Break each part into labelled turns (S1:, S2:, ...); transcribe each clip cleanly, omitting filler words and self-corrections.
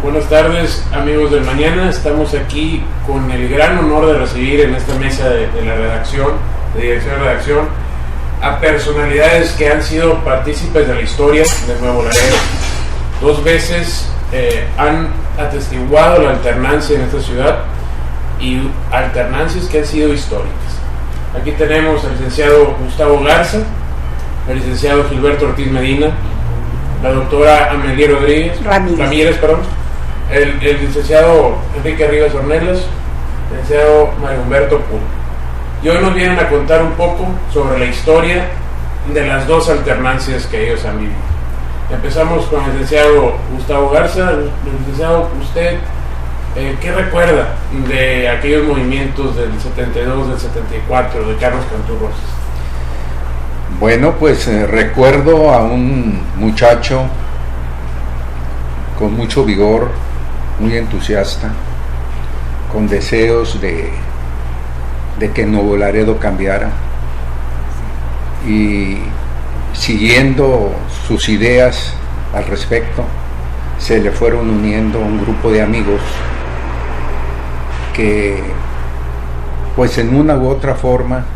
S1: Buenas tardes, amigos del Mañana. Estamos aquí con el gran honor de recibir en esta mesa de la redacción, de dirección de redacción, a personalidades que han sido partícipes de la historia de Nuevo Laredo. 2 veces han atestiguado la alternancia en esta ciudad y alternancias que han sido históricas. Aquí tenemos al licenciado Gustavo Garza, el licenciado Gilberto Ortiz Medina, la doctora Amelie Ramírez, el licenciado Enrique Rivas Ornelas, el licenciado Mario Humberto Puno. Y hoy nos vienen a contar un poco sobre la historia de las 2 alternancias que ellos han vivido. Empezamos con el licenciado Gustavo Garza. Licenciado, usted, ¿qué recuerda de aquellos movimientos del 72, del 74, de Carlos Cantú Rosas?
S2: Bueno, pues recuerdo a un muchacho con mucho vigor, muy entusiasta, con deseos de que Nuevo Laredo cambiara, y siguiendo sus ideas al respecto, se le fueron uniendo un grupo de amigos que, pues en una u otra forma,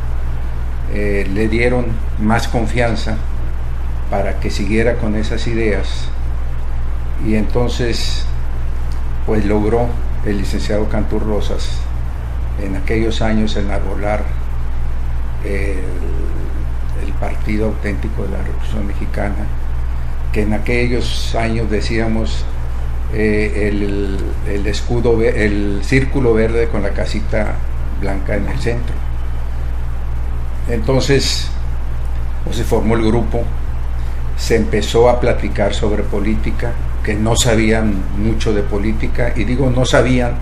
S2: le dieron más confianza para que siguiera con esas ideas, y entonces pues logró el licenciado Cantú Rosas en aquellos años enarbolar el Partido Auténtico de la Revolución Mexicana, que en aquellos años decíamos el escudo, el círculo verde con la casita blanca en el centro. Entonces pues se formó el grupo, se empezó a platicar sobre política, que no sabían mucho de política, y digo no sabían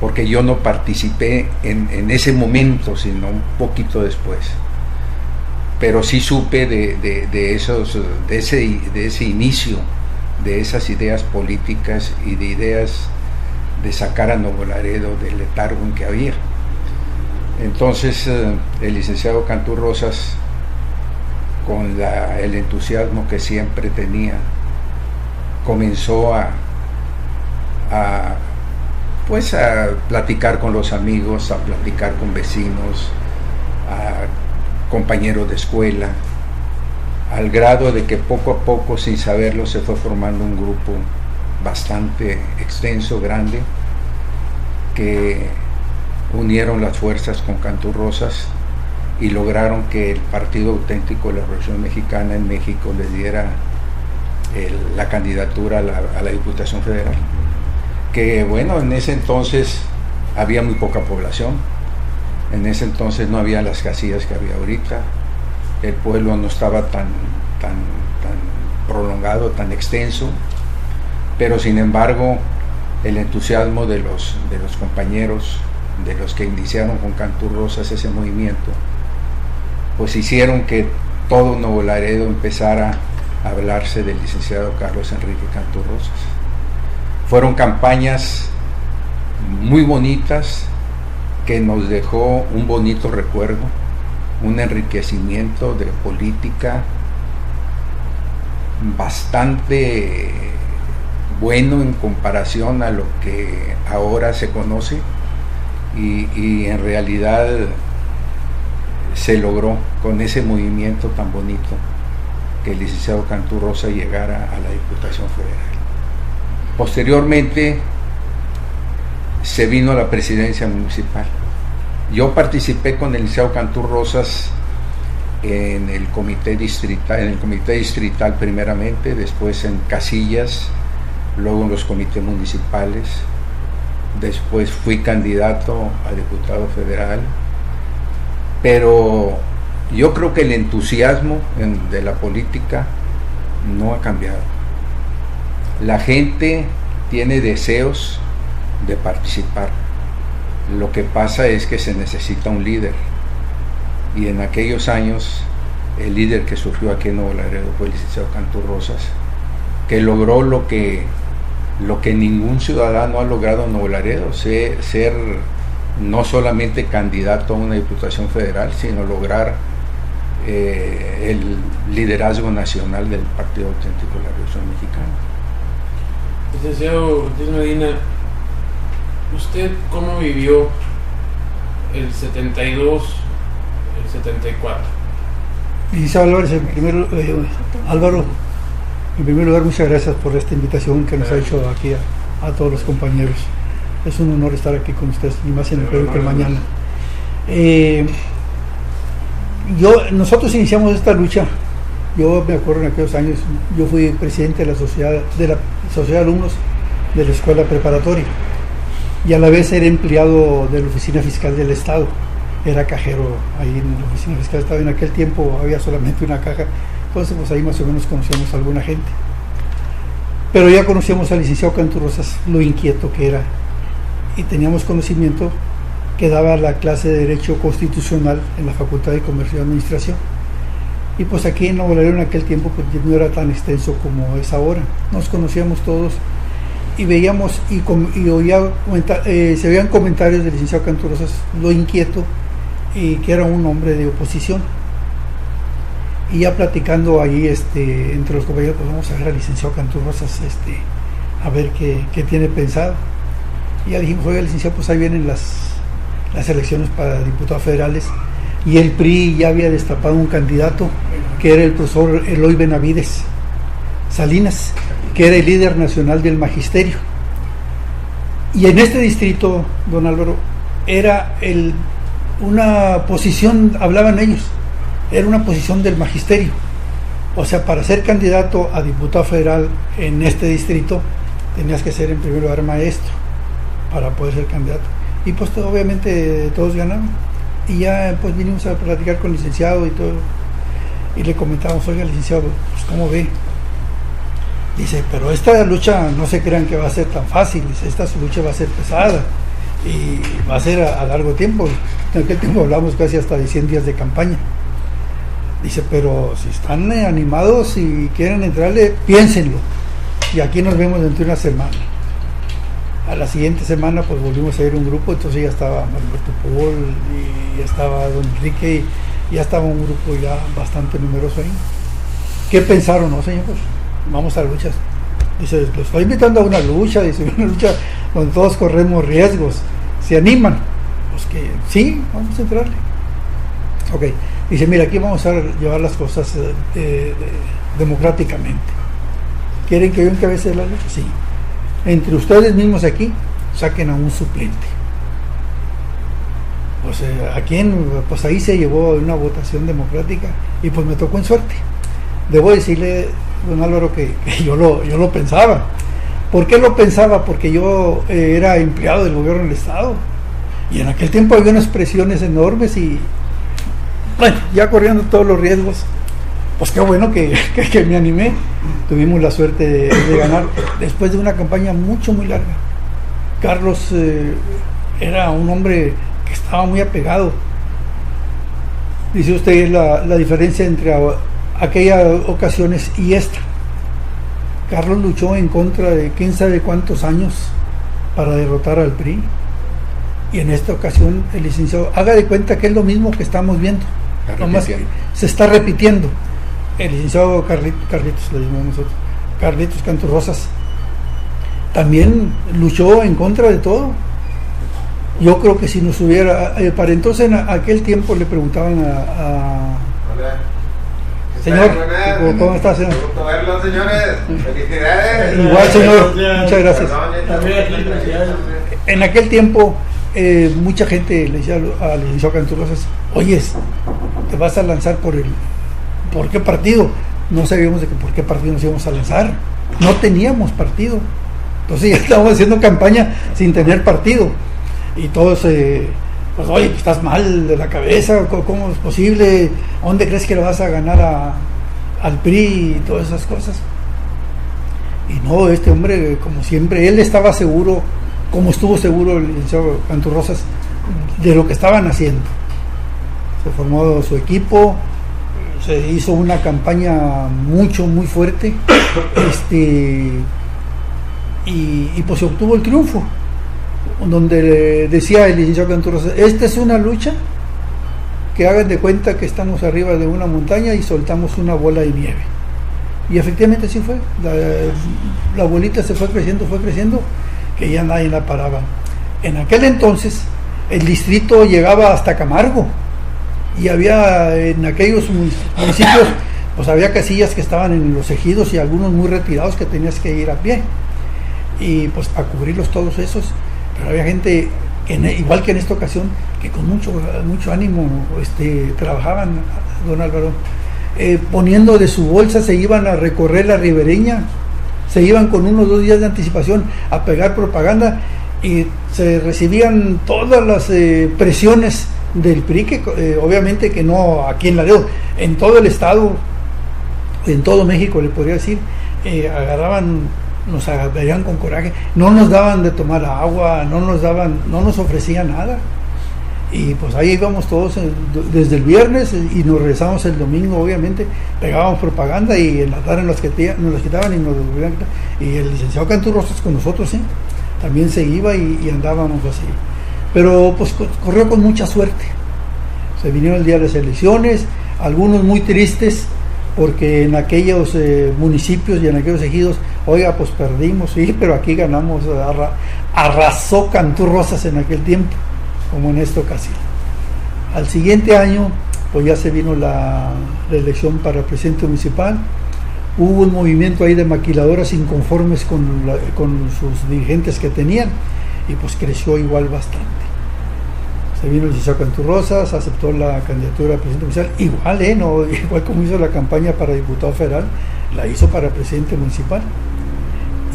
S2: porque yo no participé en ese momento, sino un poquito después, pero sí supe de ese inicio, de esas ideas políticas y de ideas de sacar a Nuevo Laredo del letargo en que había. Entonces el licenciado Cantú Rosas, con el entusiasmo que siempre tenía, comenzó a platicar con los amigos, a platicar con vecinos, a compañeros de escuela, al grado de que poco a poco, sin saberlo, se fue formando un grupo bastante extenso, grande, que unieron las fuerzas con Cantú Rosas y lograron que el Partido Auténtico de la Revolución Mexicana en México le diera la candidatura a la Diputación Federal, que bueno, en ese entonces había muy poca población, en ese entonces no había las casillas que había ahorita, el pueblo no estaba tan prolongado, tan extenso, pero sin embargo el entusiasmo de los compañeros, de los que iniciaron con Cantú Rosas ese movimiento, pues hicieron que todo Nuevo Laredo empezara a hablarse del licenciado Carlos Enrique Cantú Rosas. Fueron campañas muy bonitas que nos dejó un bonito recuerdo, un enriquecimiento de política bastante bueno en comparación a lo que ahora se conoce, y en realidad se logró con ese movimiento tan bonito que el licenciado Cantú Rosas llegara a la Diputación Federal. Posteriormente se vino a la presidencia municipal. Yo participé con el licenciado Cantú Rosas en el comité distrital primeramente, después en casillas, luego en los comités municipales, después fui candidato a diputado federal, pero yo creo que el entusiasmo de la política no ha cambiado. La gente tiene deseos de participar. Lo que pasa es que se necesita un líder, y en aquellos años el líder que surgió aquí en Nuevo Laredo fue el licenciado Cantú Rosas, que logró lo que ningún ciudadano ha logrado en Nuevo Laredo, ser no solamente candidato a una diputación federal, sino lograr el liderazgo nacional del Partido Auténtico de la Revolución Mexicana.
S1: Licenciado Ortiz Medina, ¿usted cómo vivió el 72, el 74?
S3: Licenciado Álvarez, Álvaro, en primer lugar, muchas gracias por esta invitación que nos ha hecho aquí a todos los compañeros. Es un honor estar aquí con ustedes, y más en el Perú que el mañana. Nosotros iniciamos esta lucha. Yo me acuerdo en aquellos años, yo fui presidente de la sociedad de alumnos de la escuela preparatoria y a la vez era empleado de la oficina fiscal del estado, era cajero ahí en la oficina fiscal del estado. En aquel tiempo había solamente una caja, entonces pues ahí más o menos conocíamos a alguna gente, pero ya conocíamos al licenciado Canturrosas, lo inquieto que era, y teníamos conocimiento que daba la clase de Derecho Constitucional en la Facultad de Comercio y Administración. Y pues aquí en Nuevo Laredo en aquel tiempo pues no era tan extenso como es ahora. Nos conocíamos todos y veíamos y oía se veían comentarios del licenciado Canturrosas, lo inquieto, y que era un hombre de oposición. Y ya platicando ahí entre los compañeros, pues vamos a ver al licenciado Canturrosas a ver qué tiene pensado. Y ya dijimos, oiga, licenciado, pues ahí vienen las elecciones para diputados federales, y el PRI ya había destapado un candidato que era el profesor Eloy Benavides Salinas, que era el líder nacional del magisterio. Y en este distrito, don Álvaro, era una posición, hablaban ellos, era una posición del magisterio. O sea, para ser candidato a diputado federal en este distrito tenías que ser en primer lugar maestro para poder ser candidato. Y pues obviamente todos ganaron. Y ya pues vinimos a platicar con el licenciado y todo, y le comentábamos, oiga, licenciado, pues ¿cómo ve? Dice, pero esta lucha no se crean que va a ser tan fácil, dice, esta lucha va a ser pesada y va a ser a largo tiempo. En aquel tiempo hablamos casi hasta de 100 días de campaña. Dice, pero si están animados y quieren entrarle, piénsenlo, y aquí nos vemos dentro de una semana. A la siguiente semana pues volvimos a ir un grupo, entonces ya estaba Alberto Paul y ya estaba don Enrique, y ya estaba un grupo ya bastante numeroso ahí. ¿Qué pensaron? No, señor, pues vamos a luchas. Dice, los estoy invitando a una lucha, dice, una lucha donde todos corremos riesgos, ¿se animan? Pues que sí, vamos a entrarle. Ok, dice, mira, aquí vamos a llevar las cosas democráticamente. ¿Quieren que yo encabece la lucha? Sí. Entre ustedes mismos aquí, saquen a un suplente. Pues pues ahí se llevó una votación democrática y pues me tocó en suerte. Debo decirle, don Álvaro, que yo lo pensaba. ¿Por qué lo pensaba? Porque yo era empleado del gobierno del estado y en aquel tiempo había unas presiones enormes y bueno, ya corriendo todos los riesgos, pues qué bueno que me animé. Tuvimos la suerte de ganar después de una campaña muy larga. Carlos era un hombre que estaba muy apegado. Dice usted la diferencia entre aquellas ocasiones y esta. Carlos luchó en contra de quién sabe cuántos años para derrotar al PRI, y en esta ocasión el licenciado, haga de cuenta que es lo mismo que estamos viendo, nomás que se está repitiendo. El licenciado Carlitos, le decimos nosotros, Carlitos Canturrosas, también luchó en contra de todo. Yo creo que si nos hubiera, para entonces en aquel tiempo le preguntaban
S4: Hola.
S3: Señor, ¿cómo está, señor?
S4: Gusto verlos, señores. Felicidades.
S3: Igual, señor, muchas gracias. En aquel tiempo mucha gente le decía al licenciado Canturrosas, oyes, te vas a lanzar ¿por qué partido? No sabíamos de por qué partido nos íbamos a lanzar. No teníamos partido. Entonces ya estábamos haciendo campaña sin tener partido. Y todos, pues oye, estás mal de la cabeza, ¿cómo es posible? ¿Dónde crees que le vas a ganar al PRI y todas esas cosas? Y no, este hombre, como siempre, él estaba seguro, como estuvo seguro el licenciado Canturrosas, de lo que estaban haciendo. Se formó su equipo, se hizo una campaña muy fuerte, y pues se obtuvo el triunfo, donde decía el licenciado Canturrosas, esta es una lucha que hagan de cuenta que estamos arriba de una montaña y soltamos una bola de nieve, Y efectivamente así fue. La bolita se fue creciendo, que ya nadie la paraba. En aquel entonces el distrito llegaba hasta Camargo y había en aquellos municipios, pues había casillas que estaban en los ejidos y algunos muy retirados que tenías que ir a pie. Y pues para cubrirlos todos esos, pero había gente, igual que en esta ocasión, que con mucho ánimo trabajaban, don Álvaro, poniendo de su bolsa, se iban a recorrer la ribereña, se iban con 1 o 2 días de anticipación a pegar propaganda y se recibían todas las presiones del PRI, que obviamente que no aquí en Laredo, en todo el estado, en todo México le podría decir, nos agarrarían con coraje, no nos daban de tomar agua, no nos ofrecían nada. Y pues ahí íbamos todos desde el viernes y nos regresamos el domingo, obviamente, pegábamos propaganda y en la tarde nos las quitaban y nos devolvían. Y el licenciado Canturrosas con nosotros, ¿sí? También se iba y andábamos así. Pero pues corrió con mucha suerte. Se vinieron el día de las elecciones, algunos muy tristes, porque en aquellos municipios y en aquellos ejidos, oiga, pues perdimos, sí, pero aquí ganamos, arrasó Canturrosas en aquel tiempo, como en esta ocasión. Al siguiente año, pues ya se vino la elección para presidente municipal. Hubo un movimiento ahí de maquiladoras inconformes con sus dirigentes que tenían, y pues creció igual bastante. Se vino el licenciado Canturrosas, aceptó la candidatura a presidente municipal, igual como hizo la campaña para diputado federal, la hizo para presidente municipal.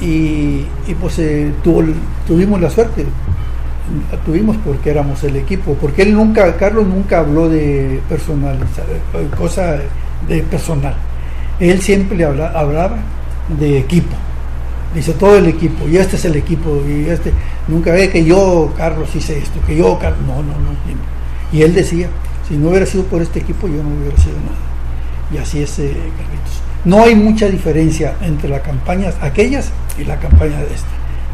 S3: Y pues tuvimos la suerte. Tuvimos porque éramos el equipo, porque Carlos nunca habló de personal, cosa de personal. Él siempre hablaba de equipo. Dice todo el equipo, y este es el equipo, y nunca ve que yo, Carlos, hice esto, que yo, Carlos, no. Y él decía, si no hubiera sido por este equipo, yo no hubiera sido nada. Y así es, Carlitos. No hay mucha diferencia entre las campañas aquellas y la campaña de esta.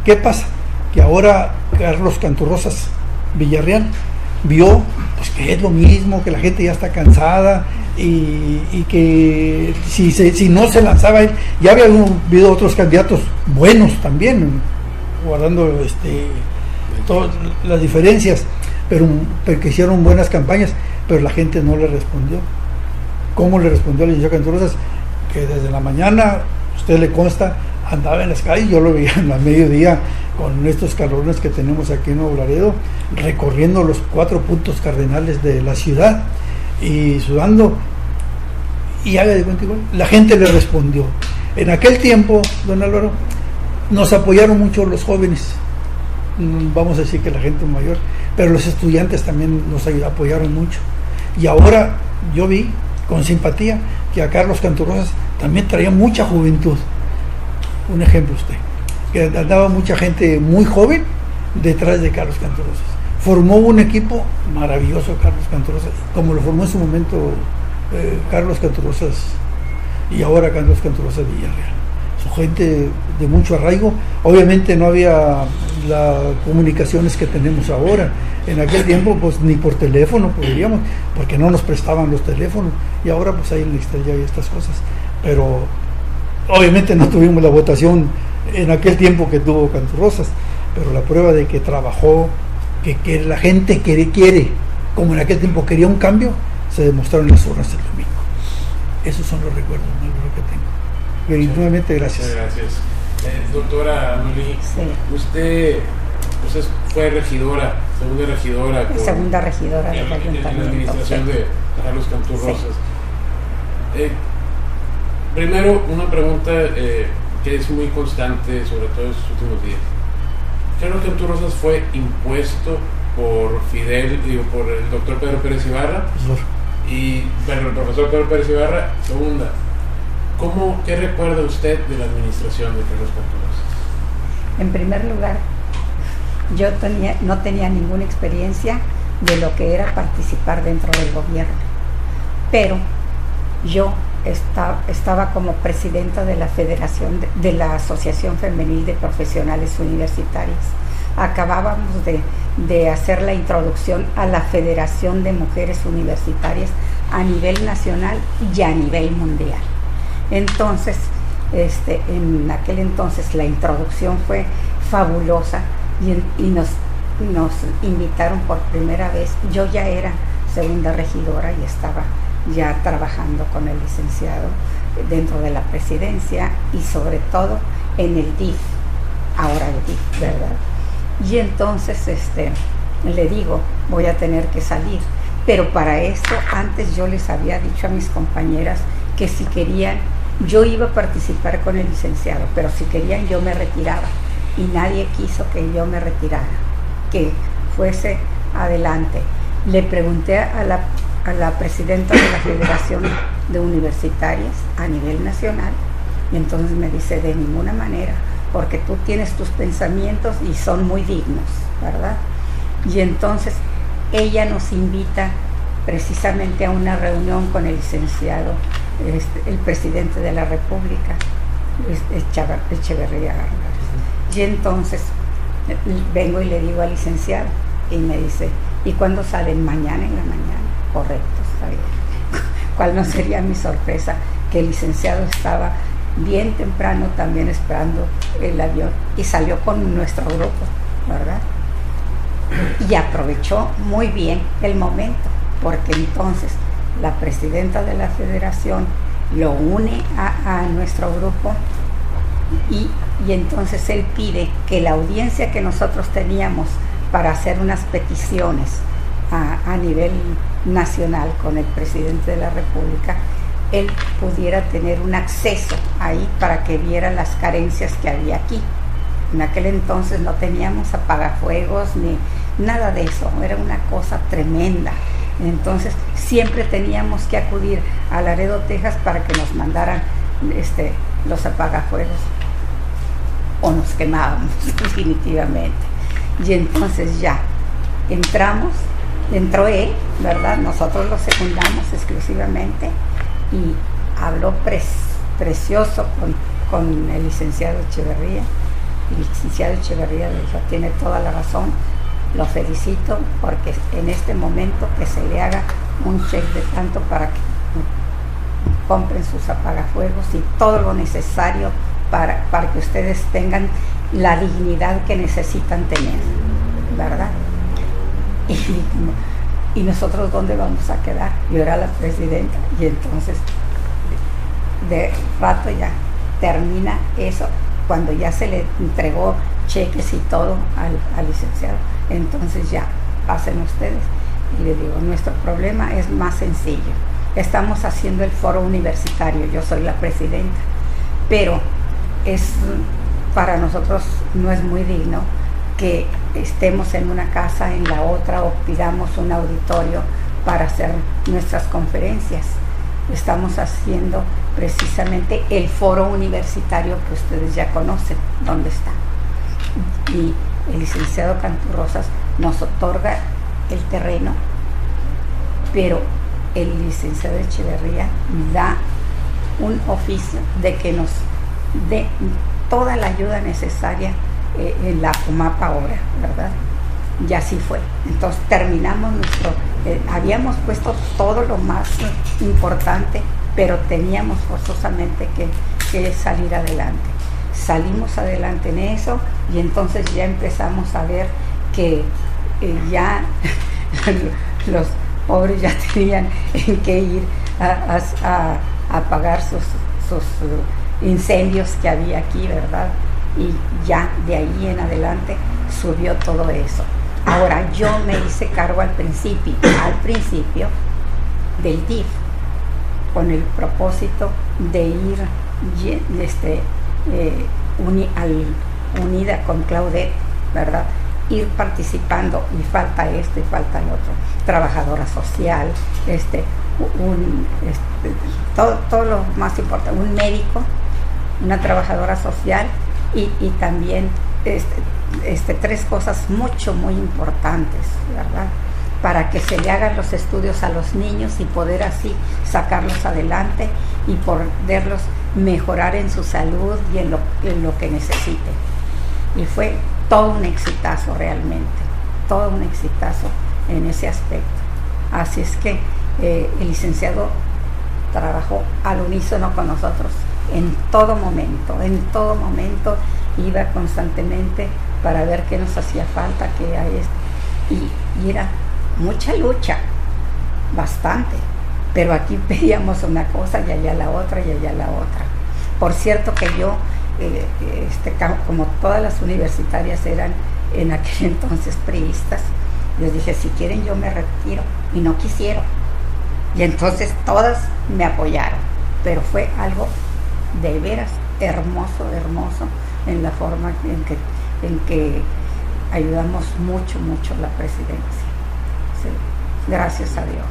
S3: ¿Qué pasa? Que ahora Carlos Canturrosas Villarreal vio pues que es lo mismo, que la gente ya está cansada y que si no se lanzaba él, ya había habido otros candidatos buenos también, guardando todas las diferencias, pero que hicieron buenas campañas, pero la gente no le respondió. ¿Cómo le respondió al licenciado Canturrosas? Que desde la mañana, usted le consta, andaba en las calles, yo lo veía en la mediodía con estos calorones que tenemos aquí en Nuevo Laredo, recorriendo los 4 puntos cardenales de la ciudad y sudando, y haga de cuenta igual, la gente le respondió. En aquel tiempo, don Álvaro, nos apoyaron mucho los jóvenes, vamos a decir que la gente mayor, pero los estudiantes también nos apoyaron mucho, y ahora yo vi con simpatía que a Carlos Canturrosas también traía mucha juventud. Un ejemplo usted, que andaba mucha gente muy joven detrás de Carlos Canturrosas. Formó un equipo maravilloso Carlos Canturrosas, como lo formó en su momento Carlos Canturrosas y ahora Carlos Canturrosas Villarreal. Su gente de mucho arraigo. Obviamente no había las comunicaciones que tenemos ahora. En aquel tiempo pues ni por teléfono podríamos, porque no nos prestaban los teléfonos, y ahora pues hay en la estrella y estas cosas. Pero obviamente no tuvimos la votación en aquel tiempo que tuvo Canturrosas, pero la prueba de que trabajó, que la gente quiere, como en aquel tiempo quería un cambio, se demostraron en las urnas el domingo. Esos son los recuerdos que tengo. Y nuevamente gracias.
S1: Muchas gracias. Doctora Noli,
S5: sí.
S1: Usted fue regidora,
S5: segunda regidora del ayuntamiento.
S1: En la administración
S5: sí.
S1: de Carlos Canturrosas.
S5: Sí.
S1: Primero, una pregunta que es muy constante, sobre todo en estos últimos días. Carlos Canturrosas fue impuesto por por el doctor Pedro Pérez Ibarra, el profesor Pedro Pérez Ibarra. Segunda, ¿qué recuerda usted de la administración de Carlos Canturrosas?
S5: En primer lugar, yo no tenía ninguna experiencia de lo que era participar dentro del gobierno, pero yo estaba como presidenta de la Federación de la Asociación Femenil de Profesionales Universitarias. Acabábamos de hacer la introducción a la Federación de Mujeres Universitarias a nivel nacional y a nivel mundial. Entonces, En aquel entonces la introducción fue fabulosa y nos invitaron por primera vez. Yo ya era segunda regidora y estaba ya trabajando con el licenciado dentro de la presidencia y sobre todo en el DIF, ahora el DIF, ¿verdad? Y entonces le digo, voy a tener que salir, pero para esto antes yo les había dicho a mis compañeras que si querían, yo iba a participar con el licenciado, pero si querían yo me retiraba y nadie quiso que yo me retirara, que fuese adelante. Le pregunté a la presidenta de la Federación de Universitarias a nivel nacional y entonces me dice, de ninguna manera, porque tú tienes tus pensamientos y son muy dignos, ¿verdad? Y entonces ella nos invita precisamente a una reunión con el licenciado, el presidente de la República, Echeverría Álvarez. Y entonces vengo y le digo al licenciado y me dice, ¿y cuándo salen? Mañana en la mañana. Correcto, está bien. ¿Cuál no sería mi sorpresa? Que el licenciado estaba bien temprano también esperando el avión y salió con nuestro grupo, ¿verdad? Y aprovechó muy bien el momento, porque entonces la presidenta de la federación lo une a nuestro grupo y entonces él pide que la audiencia que nosotros teníamos para hacer unas peticiones a nivel nacional con el presidente de la República, él pudiera tener un acceso ahí para que viera las carencias que había aquí. En aquel entonces no teníamos apagafuegos ni nada de eso, era una cosa tremenda. Entonces siempre teníamos que acudir a Laredo, Texas para que nos mandaran los apagafuegos o nos quemábamos definitivamente. Y entonces ya entró él, ¿verdad? Nosotros lo secundamos exclusivamente y habló precioso con el licenciado Echeverría. El licenciado Echeverría le dijo, tiene toda la razón, lo felicito porque en este momento que se le haga un cheque de tanto para que compren sus apagafuegos y todo lo necesario para que ustedes tengan la dignidad que necesitan tener, ¿verdad? Y nosotros ¿dónde vamos a quedar? Yo era la presidenta y entonces de rato ya termina eso, cuando ya se le entregó cheques y todo al licenciado, entonces ya pasen ustedes. Y le digo, nuestro problema es más sencillo, estamos haciendo el foro universitario, yo soy la presidenta, pero para nosotros no es muy digno que estemos en una casa, en la otra, o pidamos un auditorio para hacer nuestras conferencias. Estamos haciendo precisamente el foro universitario que ustedes ya conocen, dónde está. Y el licenciado Canturrosas nos otorga el terreno, pero el licenciado Echeverría da un oficio de que nos dé toda la ayuda necesaria en la Comapa ahora, ¿verdad? Y así fue. Entonces terminamos habíamos puesto todo lo más importante, pero teníamos forzosamente que salir adelante. Salimos adelante en eso y entonces ya empezamos a ver que ya los pobres ya tenían que ir a apagar sus incendios que había aquí, ¿verdad? Y ya de ahí en adelante subió todo eso. Ahora yo me hice cargo al principio del DIF con el propósito de ir unida con Claudette, ¿verdad? Ir participando y falta esto y falta el otro, trabajadora social, todo lo más importante, un médico, una trabajadora social y también tres cosas muy importantes, ¿verdad? Para que se le hagan los estudios a los niños y poder así sacarlos adelante y poderlos mejorar en su salud y en lo que necesiten. Y fue todo un exitazo realmente, todo un exitazo en ese aspecto. Así es que el licenciado trabajó al unísono con nosotros en todo momento iba constantemente para ver qué nos hacía falta, qué a esto, y era mucha lucha, bastante, pero aquí pedíamos una cosa y allá la otra y allá la otra. Por cierto que yo, como todas las universitarias eran en aquel entonces priistas, les dije, si quieren yo me retiro, y no quisieron, y entonces todas me apoyaron, pero fue algo de veras hermoso en la forma en que ayudamos mucho la presidencia. Sí, gracias a Dios.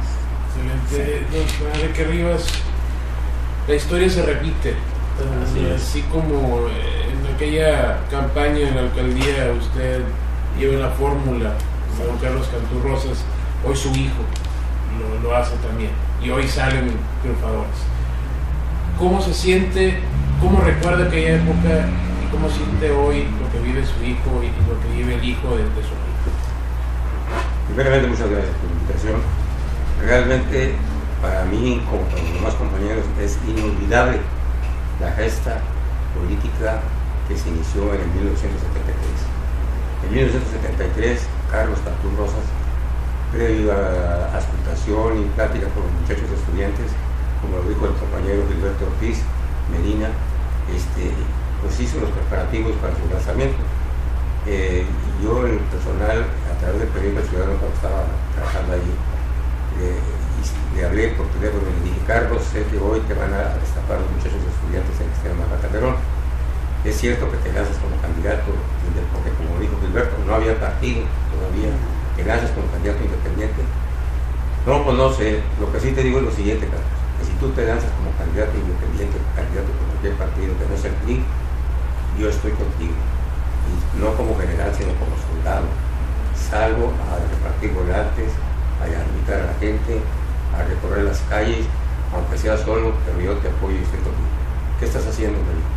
S1: Excelente. Don Enrique Rivas, la historia se repite, así como en aquella campaña en la alcaldía usted lleva la fórmula de don Carlos Cantú Rosas, hoy su hijo lo hace también, y hoy salen triunfadores. ¿Cómo se siente? ¿Cómo recuerda aquella época? ¿Y cómo siente hoy lo que vive su hijo y lo que vive el hijo de su hijo?
S6: Primeramente, muchas gracias por la invitación. Realmente, para mí, como para los demás compañeros, es inolvidable la gesta política que se inició en el 1973. En 1973, Carlos Cantú Rosas, previo a auscultación y plática con los muchachos estudiantes, como lo dijo el compañero Gilberto Ortiz Medina, pues hizo los preparativos para su lanzamiento. Yo en el personal, a través del periódico Ciudadano, cuando estaba trabajando allí, le hablé por teléfono y le dije, Carlos, sé que hoy te van a destapar los muchachos estudiantes en Extrema Baja Calderón. Es cierto que te lanzas como candidato, porque como dijo Gilberto, no había partido todavía, te lanzas como candidato independiente. No conoce, lo que sí te digo es lo siguiente, Carlos, que si tú te lanzas como candidato independiente, candidato por cualquier partido que no sea el PRI, yo estoy contigo. Y no como general, sino como soldado. Salgo a repartir volantes, a invitar a la gente, a recorrer las calles, aunque sea solo, pero yo te apoyo y estoy contigo. ¿Qué estás haciendo, Felipe?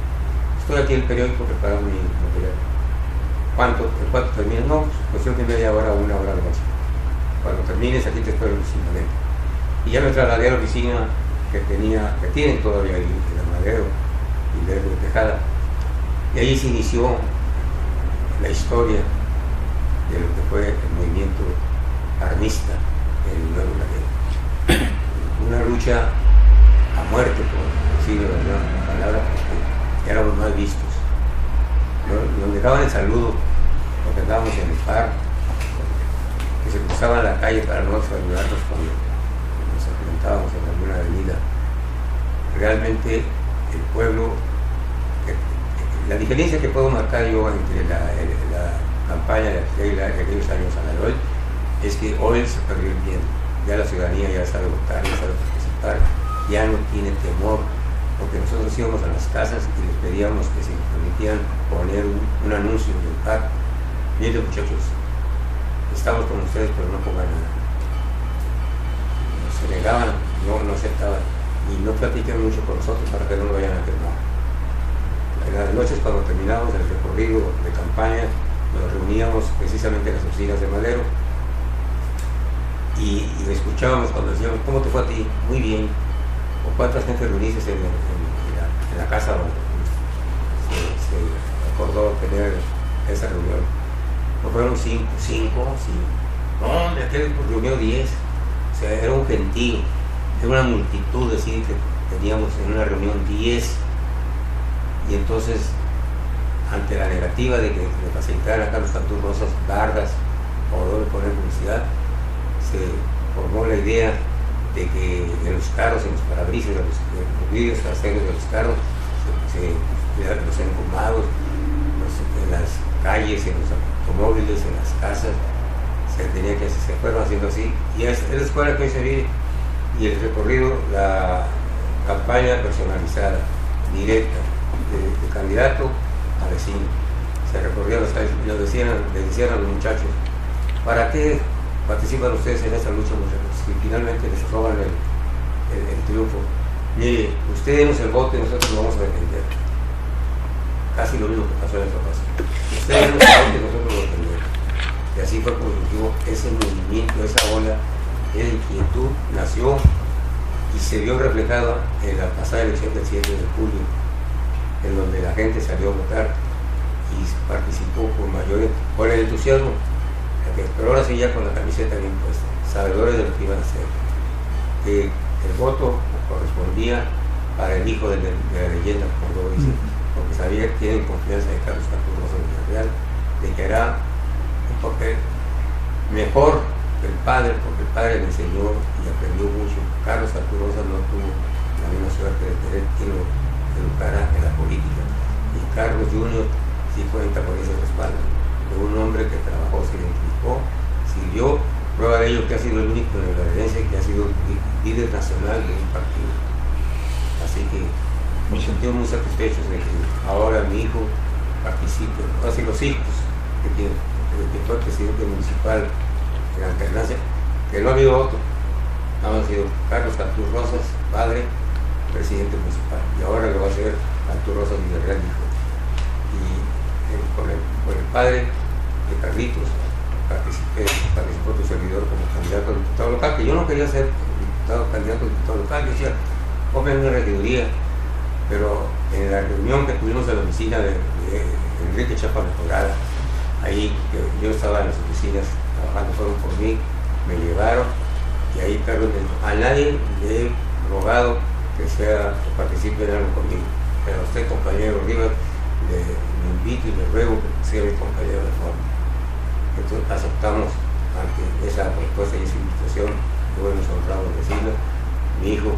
S6: Estoy aquí en el periódico preparando mi material. ¿Cuánto terminas? No, cuestión de media hora o una hora de más. Cuando termines, aquí te espero en la oficina. Y ya me trasladé a la oficina que tienen todavía el Madero y de Tejada. Y ahí se inició la historia de lo que fue el movimiento armista en el Nuevo Laredo. Una lucha a muerte, por decirlo de alguna palabra, porque éramos más vistos. Nos dejaban el saludo porque andábamos en el par, que se cruzaban la calle para no saludarnos cuando nos enfrentábamos en alguna avenida. Realmente el pueblo, la diferencia que puedo marcar yo entre la campaña de aquellos años a la de hoy, es que hoy se perdió el miedo. Ya la ciudadanía ya sabe votar, ya sabe participar, ya no tiene temor, porque nosotros íbamos a las casas y les pedíamos que se permitieran poner un anuncio en el par. Miren, muchachos, estamos con ustedes, pero no pongan nada. Se negaban, no aceptaban, y no platican mucho con nosotros para que no lo vayan a quemar. En las noches, cuando terminábamos el recorrido de campaña, nos reuníamos precisamente en las oficinas de Madero y escuchábamos cuando decíamos, ¿cómo te fue a ti? Muy bien. ¿O cuántas gente reuniste en la casa donde se acordó tener esa reunión? ¿No fueron 5? Sí. No, de aquel reunió 10. O sea, era un gentío, era una multitud, decir que teníamos en una reunión 10. Y entonces, ante la negativa de que le facilitaran a Carlos Cantú Rosas bardas o donde poner publicidad, se formó la idea de que en los carros, en los parabrisas, en los vidrios traseros de los carros, los engomados, en las calles, en los automóviles, en las casas, se fueron haciendo así. Y es la escuela que hoy se vive. Y el recorrido, la campaña personalizada, directa, de candidato a vecino. Se recorrió las calles y les decían a los muchachos, ¿para qué participan ustedes en esta lucha, muchachos? Si finalmente les roban el triunfo. Mire, ustedes denos el voto y nosotros lo vamos a defender. Casi lo mismo que pasó en esta ocasión. Ustedes denos el voto y nosotros lo defendemos. Y así fue como digo, ese movimiento, esa ola de inquietud nació y se vio reflejada en la pasada elección del 7 de julio en donde la gente salió a votar y participó con el entusiasmo, pero ahora sí ya con la camiseta bien puesta, sabedores de lo que iban a hacer, que el voto correspondía para el hijo de la leyenda, como lo dicen, porque sabía que tienen confianza de Carlos Cantú Rosas Villarreal, de que hará un papel mejor que el padre, porque el padre le enseñó y aprendió mucho. Carlos Cantú Rosas no tuvo la misma suerte de tener quien lo educara en la política, y Carlos Jr. sí cuenta con ese respaldo de un hombre que trabajó, se identificó, sirvió. Prueba de ello que ha sido el único en la herencia que ha sido líder nacional de un partido. Así que nos sentimos muy satisfechos de que ahora mi hijo participe, así los hijos que fue presidente municipal en alternancia, que no ha habido otro, ha sido Carlos Cantú Rosas, padre, presidente municipal, y ahora lo va a ser Cantú Rosas Villarreal, hijo. Y con el padre de Carlitos participó tu servidor como candidato a diputado local, que yo no quería ser candidato a diputado local. Yo decía, ponme en una regiduría, pero en la reunión que tuvimos en la oficina de Enrique Chapa Mejorada, ahí que yo estaba en las oficinas trabajando, fueron por mí, me llevaron, y ahí Carlos me dijo, a nadie le he rogado que participe en algo conmigo, pero a usted, compañero Rivas, le invito y le ruego que sea mi compañero de forma. Entonces aceptamos ante esa propuesta y esa invitación, luego nos honramos decirlo. Mi hijo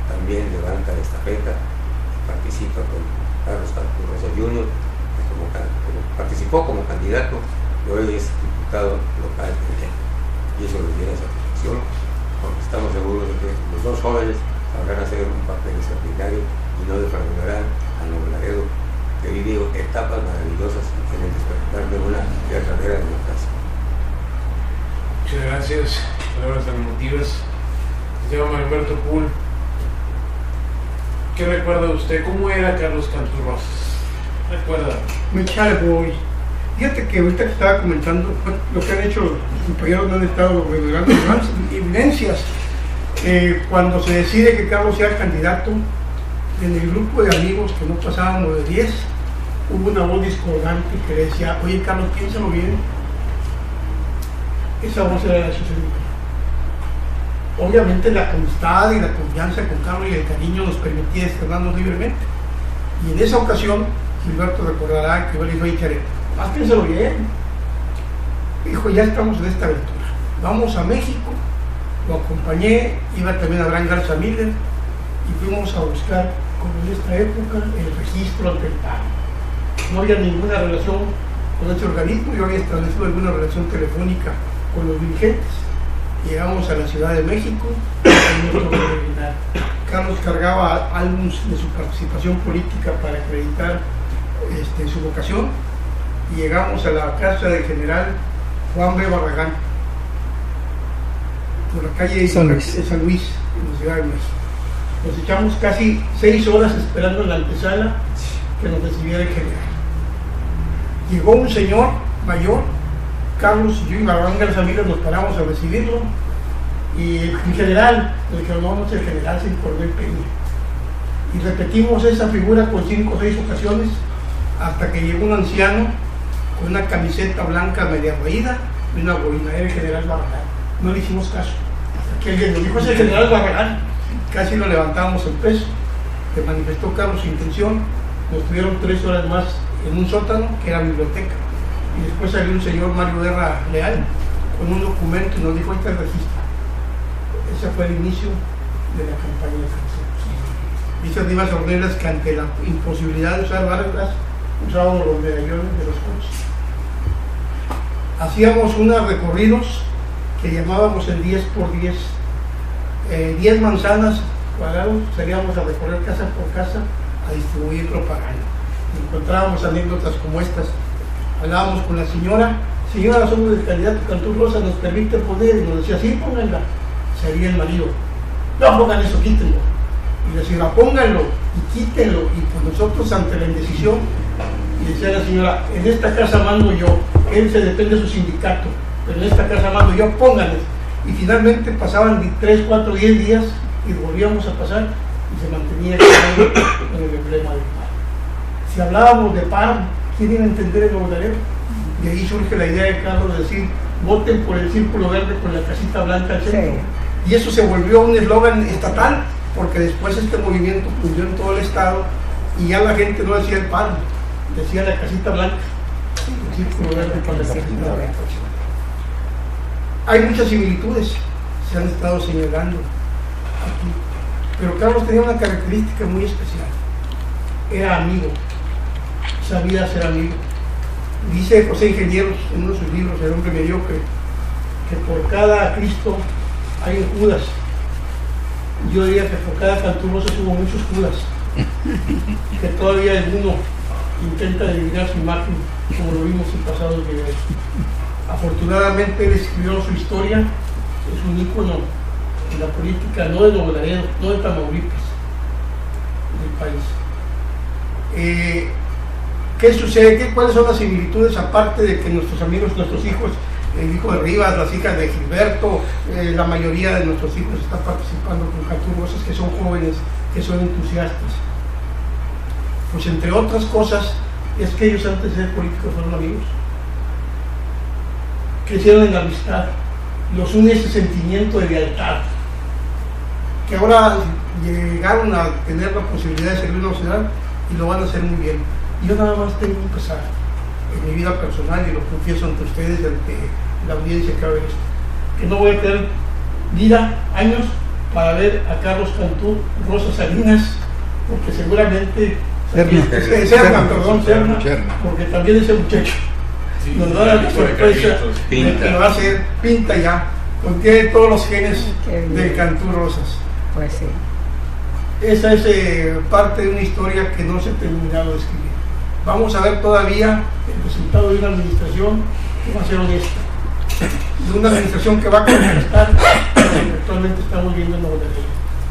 S6: también levanta la estafeta, participa con Carlos Cantú Rosas Jr., participó como candidato y hoy es diputado local y eso nos llena satisfacción, porque estamos seguros de que los dos jóvenes sabrán hacer un papel extraordinario y no defraudarán a Nuevo Laredo, que vive etapas maravillosas en el despertar de una verdadera democracia.
S1: Muchas gracias, palabras tan emotivas. Se llama Alberto Pool. ¿Qué recuerda usted? ¿Cómo era Carlos Cantú Rosas? ¿Recuerda?
S3: Me chargo. Fíjate que ahorita que estaba comentando lo que han hecho los compañeros, me han estado revelando más evidencias. Cuando se decide que Carlos sea candidato, en el grupo de amigos que no pasábamos de 10, hubo una voz discordante que decía, oye Carlos, piénsalo bien. Esa voz era de su servidor. Obviamente la amistad y la confianza con Carlos y el cariño nos permitía externarnos libremente. Y en esa ocasión, Gilberto recordará que yo le dije, oye Karen, más piénsalo bien. Dijo, ya estamos en esta aventura. Vamos a México, lo acompañé, iba también a Abraham Garza Miller, y fuimos a buscar, como en esta época, el registro ante el PAN. No había ninguna relación con este organismo, yo había establecido alguna relación telefónica con los dirigentes. Llegamos a la Ciudad de México, Carlos cargaba álbumes de su participación política para acreditar su vocación, y llegamos a la casa del general Juan B. Barragán, por la calle
S2: San Luis,
S3: en la Ciudad de México. Nos echamos casi 6 horas esperando en la antesala que nos recibiera el general. Llegó un señor mayor, Carlos y yo y Barragán Garza Miller nos paramos a recibirlo, y el general, el que llamamos el general Sin Cordel Peña, y repetimos esa figura con 5 o 6 ocasiones hasta que llegó un anciano con una camiseta blanca media raída y una boina, era el general Barragán. No le hicimos caso, hasta que alguien nos dijo, es el general Barragán. Casi lo levantamos el peso, que manifestó Carlos su intención. Nos tuvieron 3 horas más en un sótano que era biblioteca, y después salió un señor Mario Guerra Leal con un documento y nos dijo, este es el registro. Ese fue el inicio de la campaña de Francisco. Dice Rivas Ornelas que ante la imposibilidad de usar barras, usábamos los medallones de los coches. Hacíamos unos recorridos que llamábamos el 10 por 10. 10 manzanas cuadrados, salíamos a recorrer casa por casa a distribuir propaganda. Encontrábamos anécdotas como estas. Hablábamos con la señora, somos el candidato Cantú Rosas, nos permite poner, y nos decía, sí, pónganla. Sería el marido, no pongan eso, quítenlo. Y la señora, pónganlo y quítenlo. Y pues nosotros ante la indecisión, y decía la señora, en esta casa mando yo, él se depende de su sindicato, pero en esta casa mando yo, pónganles. Y finalmente pasaban 3, 4, 10 días y volvíamos a pasar y se mantenía con el emblema del PAN. Si hablábamos de paro, ¿quién iba a entender el Nuevo Laredo? De ahí surge la idea de Carlos de decir, voten por el círculo verde con la casita blanca al centro. Sí. Y eso se volvió un eslogan estatal, porque después este movimiento fundió en todo el estado y ya la gente no decía el paro, decía la casita blanca, el círculo verde con la casita blanca. Hay muchas similitudes, se han estado señalando aquí, pero Carlos tenía una característica muy especial, era amigo, sabía ser amigo. Dice José Ingenieros en uno de sus libros, El hombre mediocre, que por cada Cristo hay un Judas. Yo diría que por cada Canturrosa hubo muchos Judas, que todavía alguno intenta eliminar su imagen, como lo vimos en pasados videos. Afortunadamente él escribió su historia, es un ícono en la política, no de Nuevo Laredo, no de Tamaulipas, del país. ¿Qué sucede? ¿Cuáles son las similitudes, aparte de que nuestros amigos, nuestros hijos, el hijo de Rivas, las hijas de Gilberto, la mayoría de nuestros hijos están participando con Canturrosas, que son jóvenes, que son entusiastas? Pues entre otras cosas, es que ellos antes de ser políticos fueron amigos. Crecieron en la amistad, los une ese sentimiento de lealtad, que ahora llegaron a tener la posibilidad de servir a una ciudad y lo van a hacer muy bien. Yo nada más tengo un pesar en mi vida personal, y lo confieso ante ustedes y ante la audiencia que va a ver esto, que no voy a tener vida, años, para ver a Carlos Cantú Rosas Salinas, porque seguramente Serna, porque también ese muchacho nos da la sorpresa de que va a ser pinta ya, contiene todos los genes del Cantú Rosas.
S5: Pues sí.
S3: Esa es parte de una historia que no se ha terminado de escribir. Vamos a ver todavía el resultado de una administración que va a ser honesta, de una administración que va a contrastar lo que actualmente estamos viendo en Nuevo Laredo,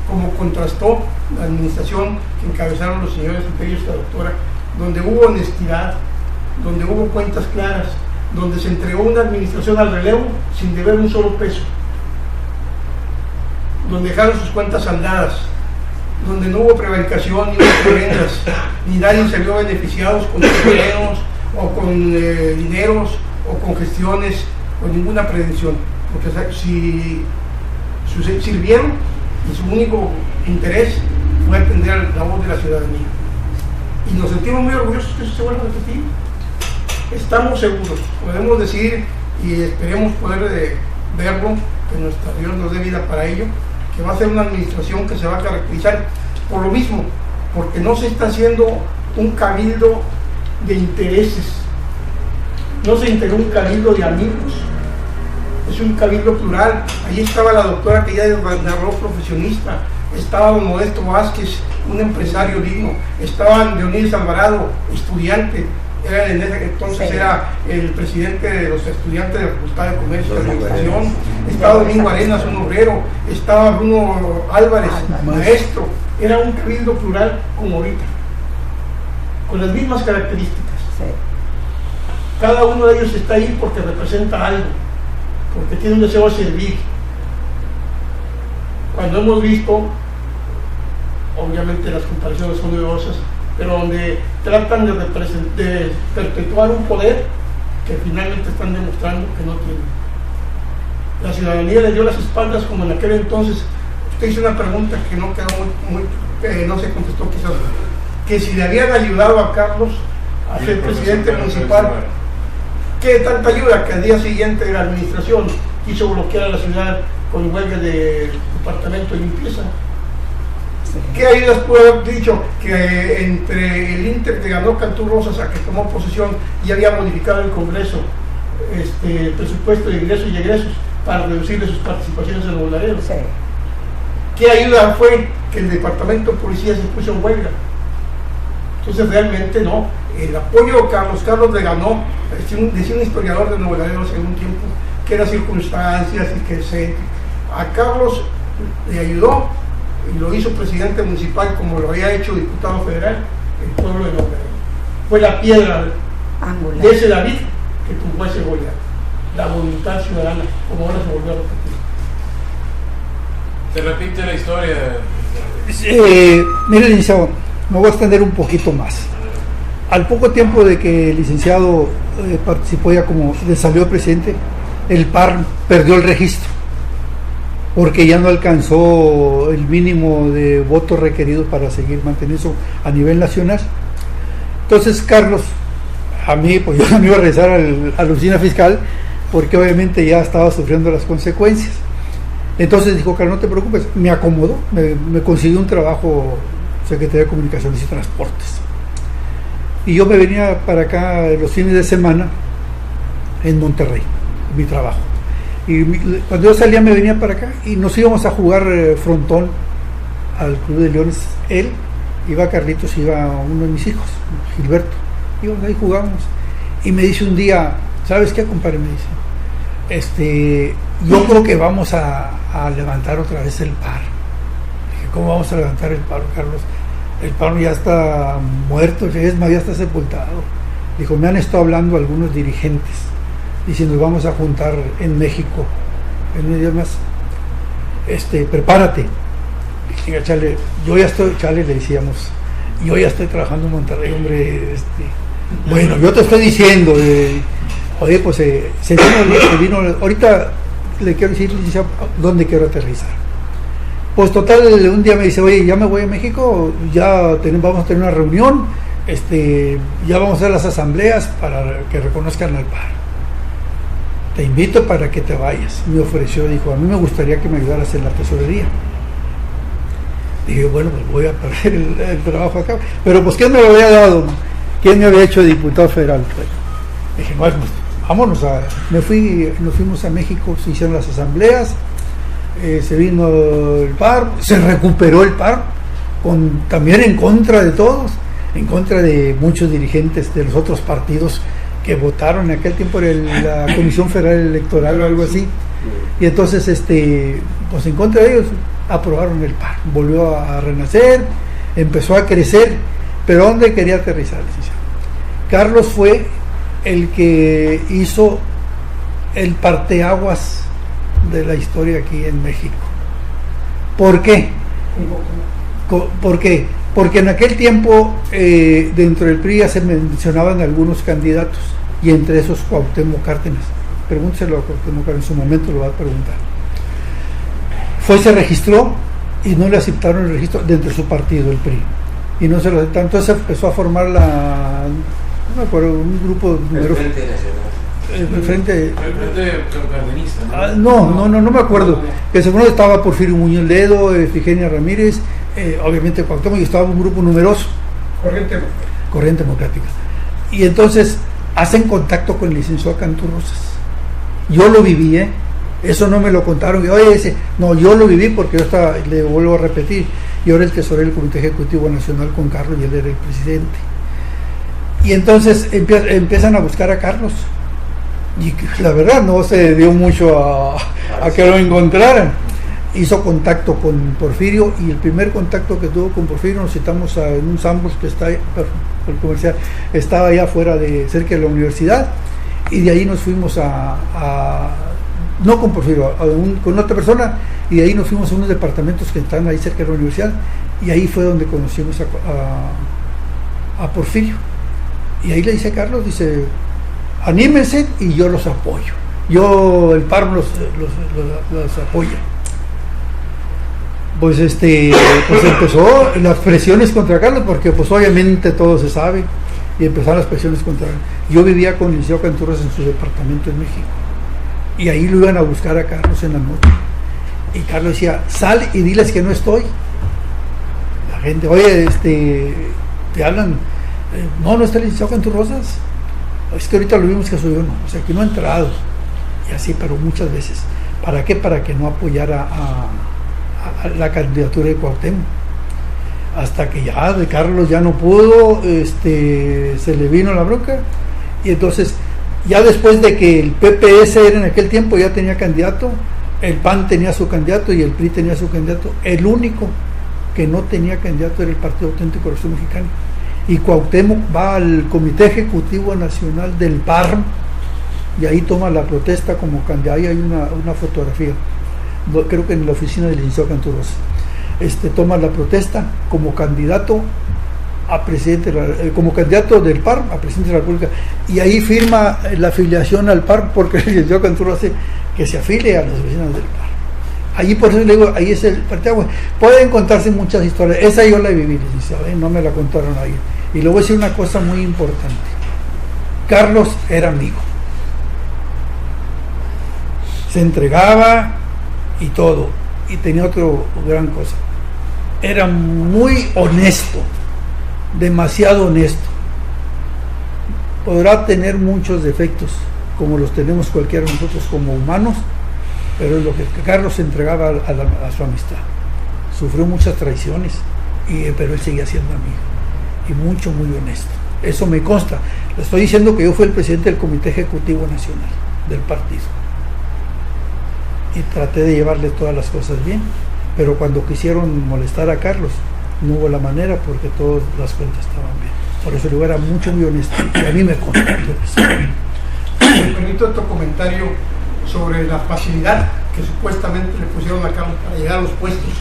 S3: como contrastó la administración que encabezaron los señores Imperio y esta doctora, donde hubo honestidad, donde hubo cuentas claras, donde se entregó una administración al relevo sin deber un solo peso, donde dejaron sus cuentas saldadas, donde no hubo prevaricación ni hubo prebendas, ni nadie se vio beneficiados con terrenos o con dineros o con gestiones, con ninguna prevención, porque si sirvieron y su único interés fue atender la voz de la ciudadanía. Y nos sentimos muy orgullosos que eso se vuelva a repetir. Estamos seguros, podemos decir, y esperemos poder verlo, que nuestra Dios nos dé vida para ello, que va a ser una administración que se va a caracterizar por lo mismo, porque no se está haciendo un cabildo de intereses, no se integró un cabildo de amigos, es un cabildo plural. Ahí estaba la doctora que ya narró, profesionista, estaba don Modesto Vázquez, un empresario digno, estaba Leonidas Alvarado, estudiante, en ese entonces era el presidente de los estudiantes de la Facultad de Comercio y Administración, estaba Domingo Arenas, un obrero, estaba Bruno Álvarez, maestro. Era un cabildo plural como ahorita, con las mismas características. Cada uno de ellos está ahí porque representa algo, porque tiene un deseo de servir. Cuando hemos visto, obviamente las comparaciones son numerosas, pero donde tratan de perpetuar un poder que finalmente están demostrando que no tienen. La ciudadanía le dio las espaldas, como en aquel entonces. Usted hizo una pregunta que no quedó no se contestó quizás, que si le habían ayudado a Carlos a ser presidente municipal, ¿qué tanta ayuda? Que al día siguiente de la administración quiso bloquear a la ciudad con huelgas de departamento de limpieza. ¿Qué ayudas puede haber dicho? Que entre el Inter que ganó Cantú Rosas a que tomó posesión y había modificado el Congreso el presupuesto de ingresos y egresos para reducirle sus participaciones en Nuevo Laredo.
S5: Sí.
S3: ¿Qué ayuda fue? Que el departamento de policía se puso en huelga. Entonces realmente no. El apoyo de Carlos le ganó, decía un historiador de Nuevo Laredo hace algún tiempo, que eran circunstancias y que a Carlos le ayudó y lo hizo presidente municipal como lo había hecho diputado federal el pueblo de Nuevo Laredo. Fue la piedra angular de ese David que tumbó ese Goliat, la voluntad ciudadana, como ahora se volvió a repetir.
S1: Se repite la historia.
S3: Mire, licenciado, me voy a extender un poquito más. al poco tiempo de que el licenciado participó ya como salió presidente, el PAR perdió el registro, porque ya no alcanzó el mínimo de votos requeridos para seguir manteniendo eso a nivel nacional. Entonces Carlos, a mí, pues yo me iba a regresar a la oficina fiscal, porque obviamente ya estaba sufriendo las consecuencias. Entonces dijo: Carlos, no te preocupes, me acomodó, me consiguió un trabajo, Secretaría de Comunicaciones y Transportes. Y yo me venía para acá los fines de semana en Monterrey, mi trabajo. Y cuando yo salía me venía para acá y nos íbamos a jugar frontón al Club de Leones. Él, iba Carlitos, iba uno de mis hijos, Gilberto. Íbamos ahí, jugamos. Y me dice un día: ¿sabes qué, compadre? Me dice: yo creo que vamos a levantar otra vez el paro. Dije: ¿cómo vamos a levantar el paro, Carlos? El paro ya está muerto, es más, ya está sepultado. Dijo: me han estado hablando algunos dirigentes y si nos vamos a juntar en México en unos días más, prepárate. Dije: chale, yo ya estoy, chale, le decíamos, yo ya estoy trabajando en Monterrey, hombre. Bueno, yo te estoy diciendo, oye, pues se vino, ahorita le quiero decir, dónde quiero aterrizar. Pues total, un día me dice: oye, ya me voy a México, ya vamos a tener una reunión, ya vamos a hacer las asambleas para que reconozcan al PAR. Te invito para que te vayas. Me ofreció, dijo: a mí me gustaría que me ayudaras en la tesorería. Dije: bueno, pues voy a perder el trabajo acá. Pero pues, ¿quién me lo había dado? ¿Quién me había hecho diputado federal? Dije: bueno, pues vámonos. Nos fuimos a México, se hicieron las asambleas, se vino el PAR, se recuperó el PAR, también en contra de todos, en contra de muchos dirigentes de los otros partidos que votaron en aquel tiempo en la Comisión Federal Electoral o algo así. Y entonces, pues en contra de ellos, aprobaron el PAR, volvió a renacer, empezó a crecer. Pero ¿dónde quería aterrizar? Carlos fue el que hizo el parteaguas de la historia aquí en México. ¿Por qué? ¿Por qué? Porque en aquel tiempo dentro del PRI ya se mencionaban algunos candidatos, y entre esos Cuauhtémoc Cárdenas. Pregúnteselo a Cuauhtémoc Cárdenas, en su momento lo va a preguntar. Se registró y no le aceptaron el registro dentro de su partido, el PRI. Y no se lo aceptaron. Entonces empezó a formar no me acuerdo, un grupo numeroso. El Frente Cardenista, ¿no? No me acuerdo. Que según estaba Porfirio Muñoz Ledo, Efigenia Ramírez, obviamente Cuauhtémoc, y estaba un grupo numeroso. Corriente Democrática. Y entonces hacen contacto con el licenciado Cantú Rosas. Yo lo viví, eso no me lo contaron. Oye, no, yo lo viví porque yo estaba, le vuelvo a repetir, yo era el tesorero del Comité Ejecutivo Nacional con Carlos y él era el presidente. Y entonces empiezan a buscar a Carlos. Y la verdad no se dio mucho a que lo encontraran. Hizo contacto con Porfirio, y el primer contacto que tuvo con Porfirio, nos citamos en un Sambors que está el comercial, estaba allá afuera, cerca de la universidad, y de ahí nos fuimos no con Porfirio, con otra persona, y de ahí nos fuimos a unos departamentos que están ahí cerca de la universidad, y ahí fue donde conocimos a Porfirio. Y ahí le dice a Carlos, dice: anímense y yo los apoyo, el PAR los apoya. Pues empezó las presiones contra Carlos, porque pues obviamente todo se sabe, y empezaron las presiones contra él. Yo vivía con el licenciado Cantú Rosas en su departamento en México, y ahí lo iban a buscar a Carlos en la noche, y Carlos decía: sal y diles que no estoy. La gente: oye, te hablan, no está el licenciado Cantú Rosas, es que ahorita lo vimos que subió, no, o sea, que no ha entrado, y así, pero muchas veces. ¿Para qué? Para que no apoyara a la candidatura de Cuauhtémoc, hasta que ya de Carlos ya no pudo, se le vino la bronca. Y entonces, ya después de que el PPS era en aquel tiempo, ya tenía candidato, el PAN tenía su candidato y el PRI tenía su candidato, el único que no tenía candidato era el Partido Auténtico Revolución Mexicana. Y Cuauhtémoc va al Comité Ejecutivo Nacional del PAR, y ahí toma la protesta como candidato. Ahí hay una fotografía, creo que en la oficina del licenciado Cantú Rosas. Toma la protesta como candidato a presidente, como candidato del PAR a presidente de la República, y ahí firma la afiliación al PAR, porque el licenciado Cantú hace que se afilie a las oficinas del PAR. Allí, por eso le digo, ahí es el partido. Pueden contarse muchas historias, esa yo la viví, licenciado, no me la contaron ahí. Y le voy a decir una cosa muy importante: Carlos era amigo, se entregaba y todo, y tenía otra gran cosa: era muy honesto, demasiado honesto. Podrá tener muchos defectos, como los tenemos cualquiera de nosotros como humanos, pero es lo que Carlos se entregaba a su amistad. Sufrió muchas traiciones, pero él seguía siendo amigo, y muy honesto. Eso me consta. Le estoy diciendo que yo fui el presidente del Comité Ejecutivo Nacional del partido, y traté de llevarle todas las cosas bien, pero cuando quisieron molestar a Carlos, no hubo la manera, porque todas las cuentas estaban bien. Por eso yo era muy honesto, y a mí me consta.
S7: Me permito otro comentario sobre la facilidad que supuestamente le pusieron a Carlos para llegar a los puestos.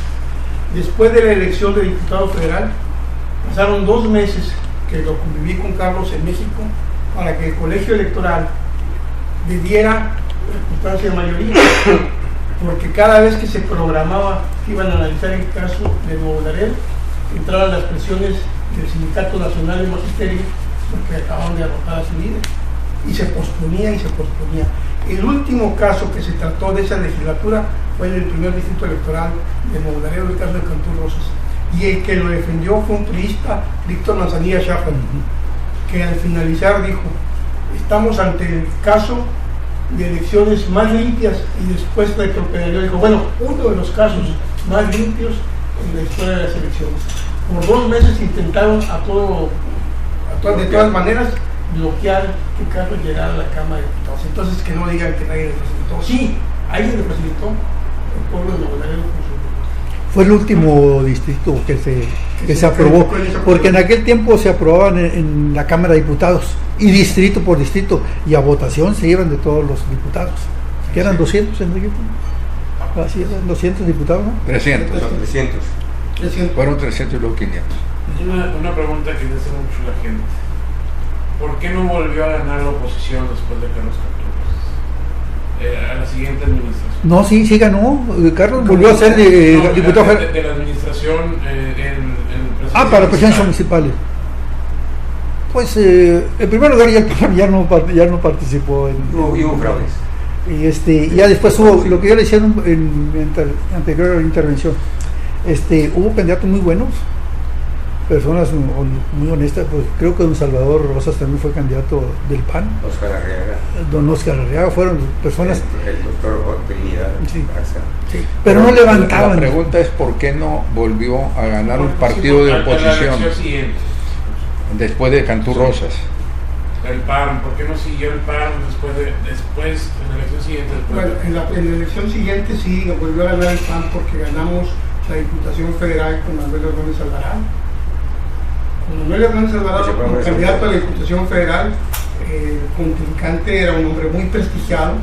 S7: Después de la elección de diputado federal, pasaron 2 meses que lo conviví con Carlos en México para que el colegio electoral le diera circunstancia de mayoría, porque cada vez que se programaba que iban a analizar el caso de Nuevo Laredo, entraban las presiones del Sindicato Nacional de Magisterio, porque acababan de derrotar a su líder, y se posponía. El último caso que se trató de esa legislatura fue en el primer distrito electoral de Nuevo Laredo, el caso de Cantú Rosas, y el que lo defendió fue un priista, Víctor Manzanilla Chapa, que al finalizar dijo: estamos ante el caso de elecciones más limpias, y después retrocedió, dijo, bueno, uno de los casos más limpios en la historia de las elecciones. Por 2 meses intentaron de todas maneras bloquear que Carlos llegara a la Cámara de Diputados. Entonces, que no digan que nadie le facilitó. Sí, alguien le facilitó, el pueblo de Nuevo Laredo.
S3: Fue el último distrito que se aprobó, porque en aquel tiempo se aprobaban en la Cámara de Diputados, y distrito por distrito, y a votación se iban de todos los diputados, que eran 200 en México. Así eran 200 diputados, ¿no?
S2: 300. Fueron 300 y luego 500.
S1: Una pregunta que dice mucho la gente: ¿por qué no volvió a ganar la oposición después de Carlos Cantú Rosas? A la siguiente administración.
S3: No, sí ganó. Carlos volvió a ser diputado federal.
S1: De la administración
S3: para presidencias municipales. Pues en primer lugar ya no participó
S6: hubo fraudes.
S3: Y ya después hubo lo que yo le decía en mi anterior intervención. Hubo candidatos muy buenos, personas muy honestas. Pues creo que don Salvador Rosas también fue candidato del PAN.
S6: Oscar Arriaga.
S3: Don Oscar Arriaga, fueron personas.
S6: El doctor Trinidad.
S3: Sí. Pero no levantaban.
S2: La pregunta es: ¿por qué no volvió a ganar un partido de oposición después de Cantú Rosas?
S1: El PAN, ¿por qué no siguió el PAN después en la elección siguiente?
S7: Bueno, en la elección siguiente sí volvió a ganar el PAN, porque ganamos la Diputación Federal con Manuel Hernández Alvarado. Con Manuel Hernández Alvarado como candidato a la Diputación Federal, el contrincante era un hombre muy prestigiado,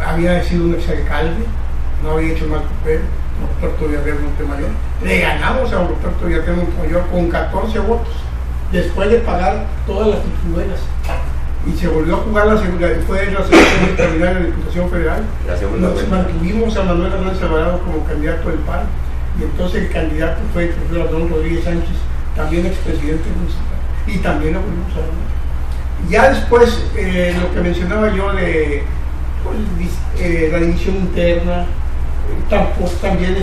S7: había sido un exalcalde, no había hecho mal papel, Roberto Villarreal Montemayor. Le ganamos a Roberto Villarreal Montemayor con 14 votos, después de pagar todas las tituberas, y se volvió a jugar la segunda, después de la selección extraordinaria de la Diputación Federal. Nos mantuvimos a Manuel Hernández Alvarado como candidato del PAN, y entonces el candidato fue el profesor Adón Rodríguez Sánchez, también expresidente municipal, y también lo volvimos a ganar. Ya después, lo que mencionaba yo de la división interna, también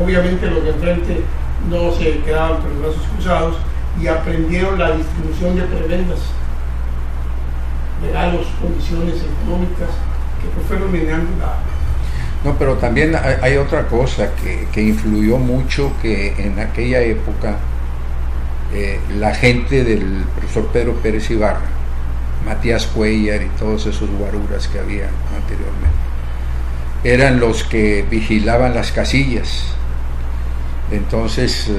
S7: obviamente los de enfrente no se quedaban con los brazos cruzados, y aprendieron la distribución de prebendas, regalos, condiciones económicas, que pues fueron minando
S2: No, pero también hay otra cosa que influyó mucho, que en aquella época la gente del profesor Pedro Pérez Ibarra, Matías Cuellar y todos esos guaruras que había anteriormente, eran los que vigilaban las casillas. Entonces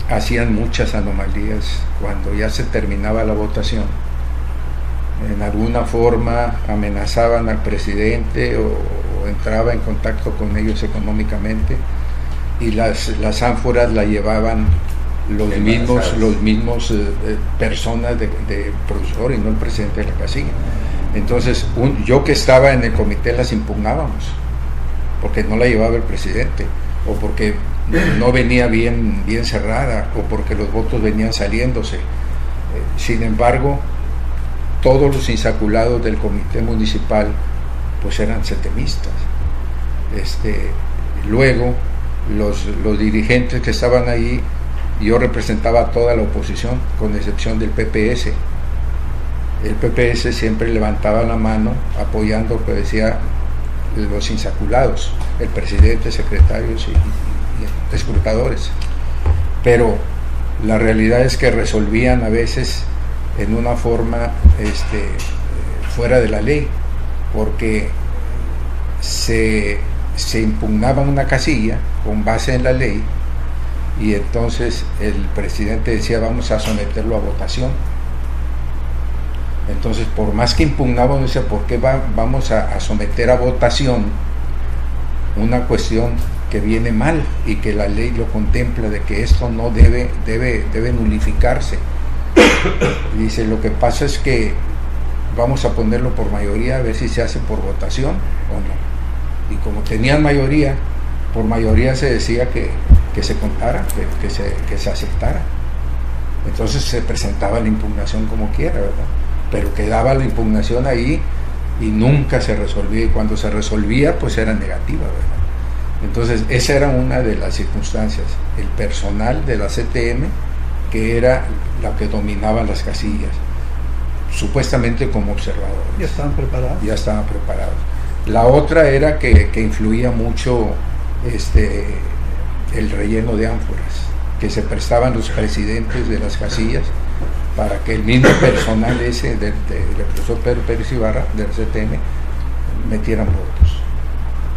S2: hacían muchas anomalías cuando ya se terminaba la votación. En alguna forma amenazaban al presidente o entraba en contacto con ellos económicamente, y las ánforas la llevaban los mismos personas de profesor y no el presidente de la casilla. Entonces, yo que estaba en el comité las impugnábamos, porque no la llevaba el presidente, o porque no venía bien cerrada, o porque los votos venían saliéndose. Sin embargo, todos los insaculados del comité municipal pues eran setemistas. Luego, los dirigentes que estaban ahí, yo representaba a toda la oposición, con excepción del PPS. El PPS siempre levantaba la mano apoyando lo que decía los insaculados, el presidente, secretarios y escrutadores. Pero la realidad es que resolvían a veces en una forma fuera de la ley, porque se impugnaba una casilla con base en la ley, y entonces el presidente decía vamos a someterlo a votación. Entonces, por más que impugnábamos, decía, ¿por qué vamos a someter a votación una cuestión que viene mal y que la ley lo contempla, de que esto no debe nulificarse? Y dice, lo que pasa es que vamos a ponerlo por mayoría, a ver si se hace por votación o no. Y como tenían mayoría, por mayoría se decía que se contara, que se aceptara. Entonces se presentaba la impugnación como quiera, ¿verdad? Pero quedaba la impugnación ahí y nunca se resolvía, y cuando se resolvía pues era negativa, ¿verdad? Entonces esa era una de las circunstancias, el personal de la CTM, que era la que dominaba las casillas, supuestamente como observadores.
S3: Ya estaban preparados.
S2: La otra era que influía mucho el relleno de ánforas, que se prestaban los presidentes de las casillas para que el mismo personal ese del profesor Pedro Pérez Ibarra del CTM metieran votos,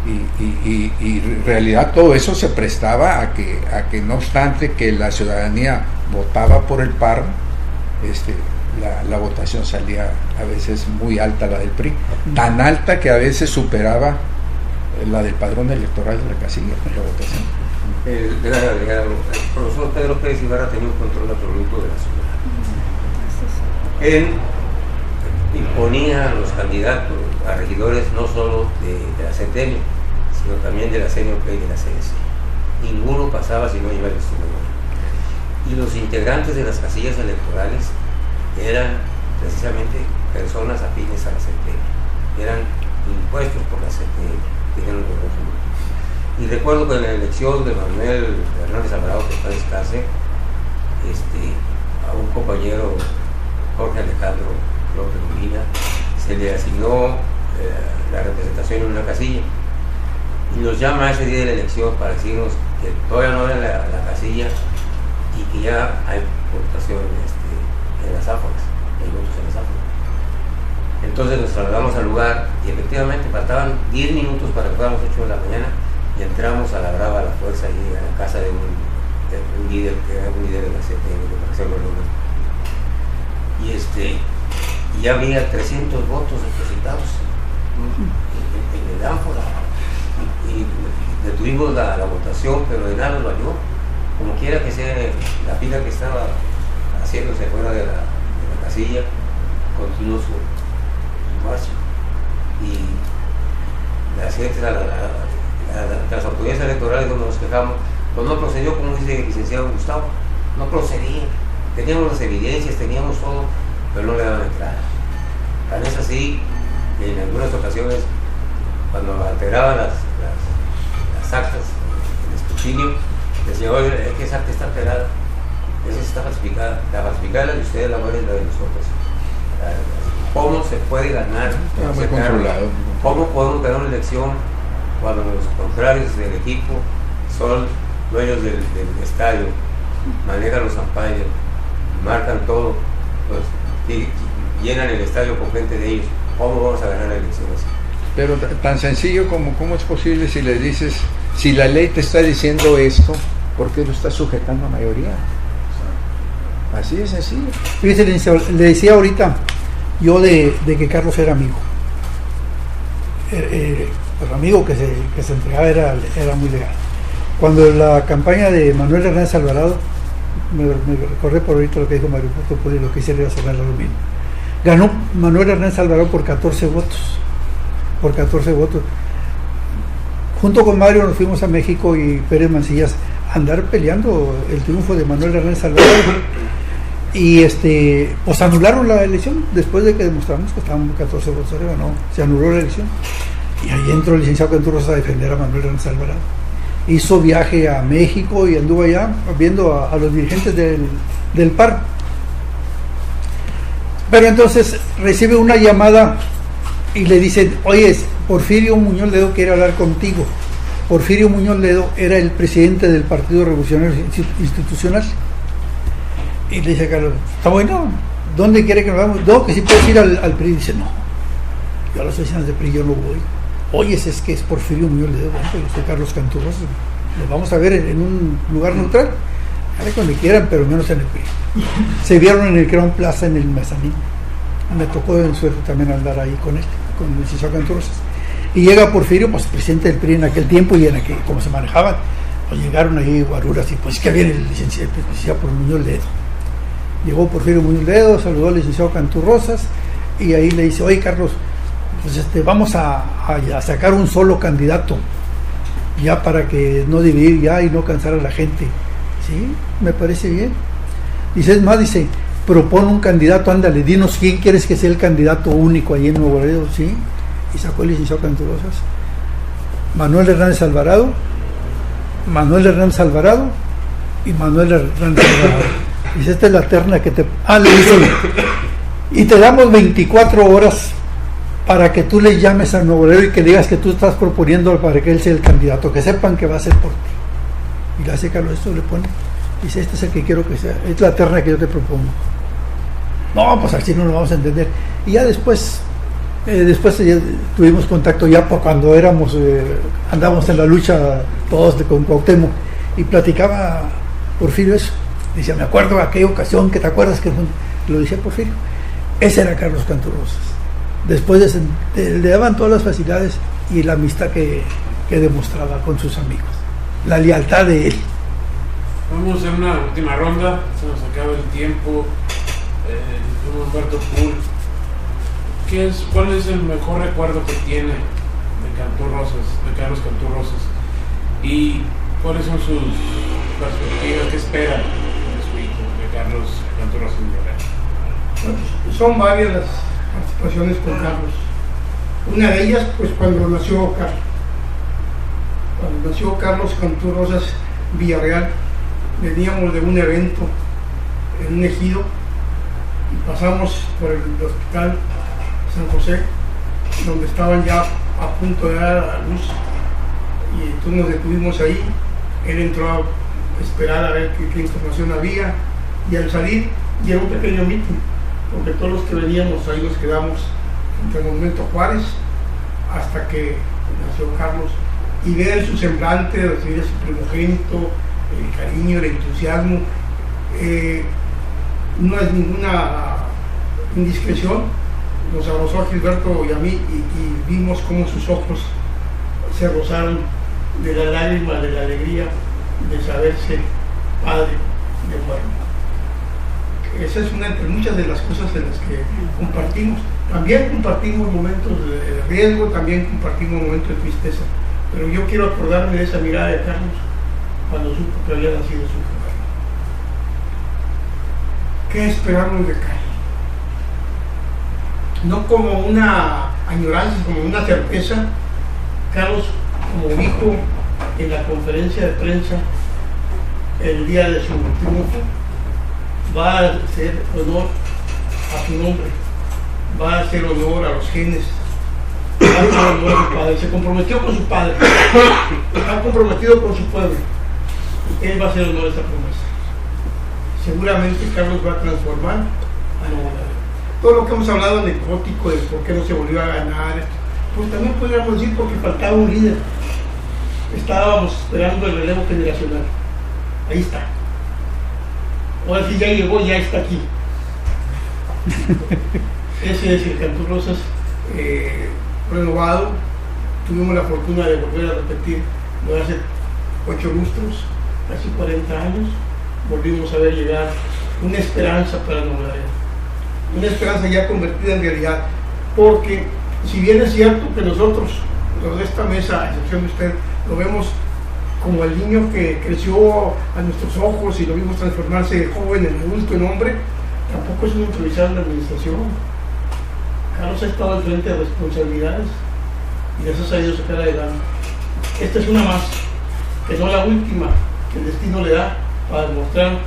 S2: y en realidad todo eso se prestaba a que no obstante que la ciudadanía votaba por el PAR, la votación salía a veces muy alta, la del PRI, tan alta que a veces superaba la del padrón electoral de la casilla, la votación.
S6: El profesor Pedro Pérez Ibarra tenía un control absoluto de la ciudad. Él imponía a los candidatos a regidores no solo de la CTM, sino también de la CNOP y de la CS. Ninguno pasaba si no iba el instrumento. Y los integrantes de las casillas electorales eran precisamente personas afines a la CTM, eran impuestos por la CTM, tenían los recursos. Y recuerdo que en la elección de Manuel Hernández Alvarado, que está en descanse, a un compañero, Jorge Alejandro López Molina, se le asignó la representación en una casilla, y nos llama ese día de la elección para decirnos que todavía no era la casilla y que ya hay votación en las áforas, hay votos en las áforas. Entonces nos trasladamos al lugar y efectivamente faltaban 10 minutos para que fuéramos 8 de la mañana, y entramos a la brava, a la fuerza, y a la casa de un líder, que era un líder de la CTM, de Marcelo Luna. Y ya había 300 votos depositados en el ánfora, y detuvimos la votación, pero de nada nos valió. Como quiera que sea, la fila que estaba haciéndose fuera de la casilla continuó su marcha, y las gentes, las autoridades electorales, cuando nos quejamos, pues no procedió, como dice el licenciado Gustavo, no procedía. Teníamos las evidencias, teníamos todo, pero no le daban entrada. Tan es así que en algunas ocasiones, cuando alteraban las actas, el escrutinio, decía, oye, es que esa acta está alterada, esa está falsificada. La falsificada de ustedes, la buena es la de nosotros. ¿Cómo se puede ganar?
S2: Muy controlado.
S6: ¿Cómo podemos ganar una elección cuando los contrarios del equipo son dueños del estadio, manejan los ampallos, marcan todo, pues, y llenan el estadio con gente de ellos? ¿Cómo vamos a ganar la elección así?
S2: Pero tan sencillo como cómo es posible, si le dices, si la ley te está diciendo esto, ¿por qué lo estás sujetando a mayoría? Así de sencillo.
S3: Fíjese, le decía ahorita yo de que Carlos era amigo. El amigo que se entregaba era muy legal. Cuando la campaña de Manuel Hernández Alvarado, me recordé por ahorita lo que dijo Mario Puerto Poli, lo que hice era cerrar lo mismo. Ganó Manuel Hernández Alvarado por 14 votos. Por 14 votos. Junto con Mario nos fuimos a México y Pérez Mancillas a andar peleando el triunfo de Manuel Hernández Alvarado. Y pues anularon la elección después de que demostramos que estábamos 14 votos arriba, no, se anuló la elección. Y ahí entró el licenciado Canturrosas a defender a Manuel Hernández Alvarado. Hizo viaje a México y anduvo allá viendo a los dirigentes del PAR. Pero entonces recibe una llamada y le dicen: oye, Porfirio Muñoz Ledo quiere hablar contigo. Porfirio Muñoz Ledo era el presidente del Partido Revolucionario Institucional. Y le dice a Carlos: está bueno, ¿dónde quiere que nos vamos? No, que si puedes ir al PRI. Dice: no, yo a las oficinas de PRI yo no voy. Oye, es que es Porfirio Muñoz Ledo. Bueno, yo soy Carlos Canturrosas, lo vamos a ver en un lugar neutral. Dale cuando quieran, pero menos en el PRI. Se vieron en el Crown Plaza, en el mezanín. Me tocó en suerte también andar ahí con el licenciado Canturrosas. Y llega Porfirio, pues presidente del PRI en aquel tiempo, y en aquel, como se manejaban, pues llegaron ahí guaruras y pues que viene el licenciado por Muñoz Ledo. Llegó Porfirio Muñoz Ledo, saludó al licenciado Canturrosas y ahí le dice: oye, Carlos, pues vamos a sacar un solo candidato, ya para que no dividir ya y no cansar a la gente. Sí, me parece bien. Dice: es más, dice, propone un candidato, ándale, dinos quién quieres que sea el candidato único ahí en Nuevo Laredo. Sí, y sacó el licenciado Canturrosas. Manuel Hernández Alvarado y Manuel Hernández Alvarado. Dice: esta es la terna que te... le dice: y te damos 24 horas para que tú le llames a Nuevo Laredo y que digas que tú estás proponiendo para que él sea el candidato, que sepan que va a ser por ti. Y le hace Carlos esto, le pone, dice: este es el que quiero que sea, es la terna que yo te propongo. No, pues así no lo vamos a entender. Y ya después ya tuvimos contacto ya cuando andábamos en la lucha todos con Cuauhtémoc, y platicaba Porfirio eso. Dice: me acuerdo de aquella ocasión que te acuerdas que lo decía Porfirio. Ese era Carlos Canturrosas. Después le daban todas las facilidades y la amistad que demostraba con sus amigos, la lealtad de él.
S1: Vamos a hacer una última ronda, se nos acaba el tiempo. Humberto Pool, ¿cuál es el mejor recuerdo que tiene de Carlos Canturrosas? ¿Y cuáles son sus perspectivas? ¿Qué espera de su hijo, de Carlos Canturrosas Villarreal?
S7: Son varias las participaciones con Carlos. Una de ellas, pues cuando nació Carlos. Cuando nació Carlos Canturrosas Villarreal, veníamos de un evento en un ejido y pasamos por el hospital San José, donde estaban ya a punto de dar a luz, y entonces nos detuvimos ahí. Él entró a esperar a ver qué información había, y al salir llegó un pequeño mitin, porque todos los que veníamos ahí nos quedamos frente al Monumento Juárez hasta que nació Carlos, y ver su semblante, recibir a su primogénito, el cariño, el entusiasmo, no es ninguna indiscreción. Nos abrazó a Gilberto y a mí y vimos cómo sus ojos se rozaron de la lágrima, de la alegría de saberse padre de un varón. Esa es una entre muchas de las cosas en las que compartimos. También compartimos momentos de riesgo, también compartimos momentos de tristeza, pero yo quiero acordarme de esa mirada de Carlos cuando supo que había nacido su hijo. ¿Qué esperamos de Carlos? No como una añoranza, como una certeza. Carlos, como dijo en la conferencia de prensa el día de su triunfo, va a hacer honor a su nombre, va a hacer honor a los genes, va a hacer honor a su padre. Se comprometió con su padre, está comprometido con su pueblo, y él va a hacer honor a esa promesa. Seguramente Carlos va a transformar a Nuevo Laredo. Todo lo que hemos hablado anecdótico de por qué no se volvió a ganar, pues también podríamos decir porque faltaba un líder. Estábamos esperando el relevo generacional. Ahí está. Ahora sí ya llegó, ya está aquí. Ese es el Canturrosas renovado. Tuvimos la fortuna de volver a repetir lo de hace 8 lustros, casi 40 años. volvimos a ver llegar una esperanza para Nuevo Laredo, una esperanza ya convertida en realidad, porque si bien es cierto que nosotros, los de esta mesa, a excepción de usted, lo vemos como el niño que creció a nuestros ojos y lo vimos transformarse de joven en adulto, en hombre, tampoco es un improvisado en la administración. Carlos ha estado al frente de responsabilidades y las ha sabido sacar adelante. Esta es una más, que no la última que el destino le da para demostrar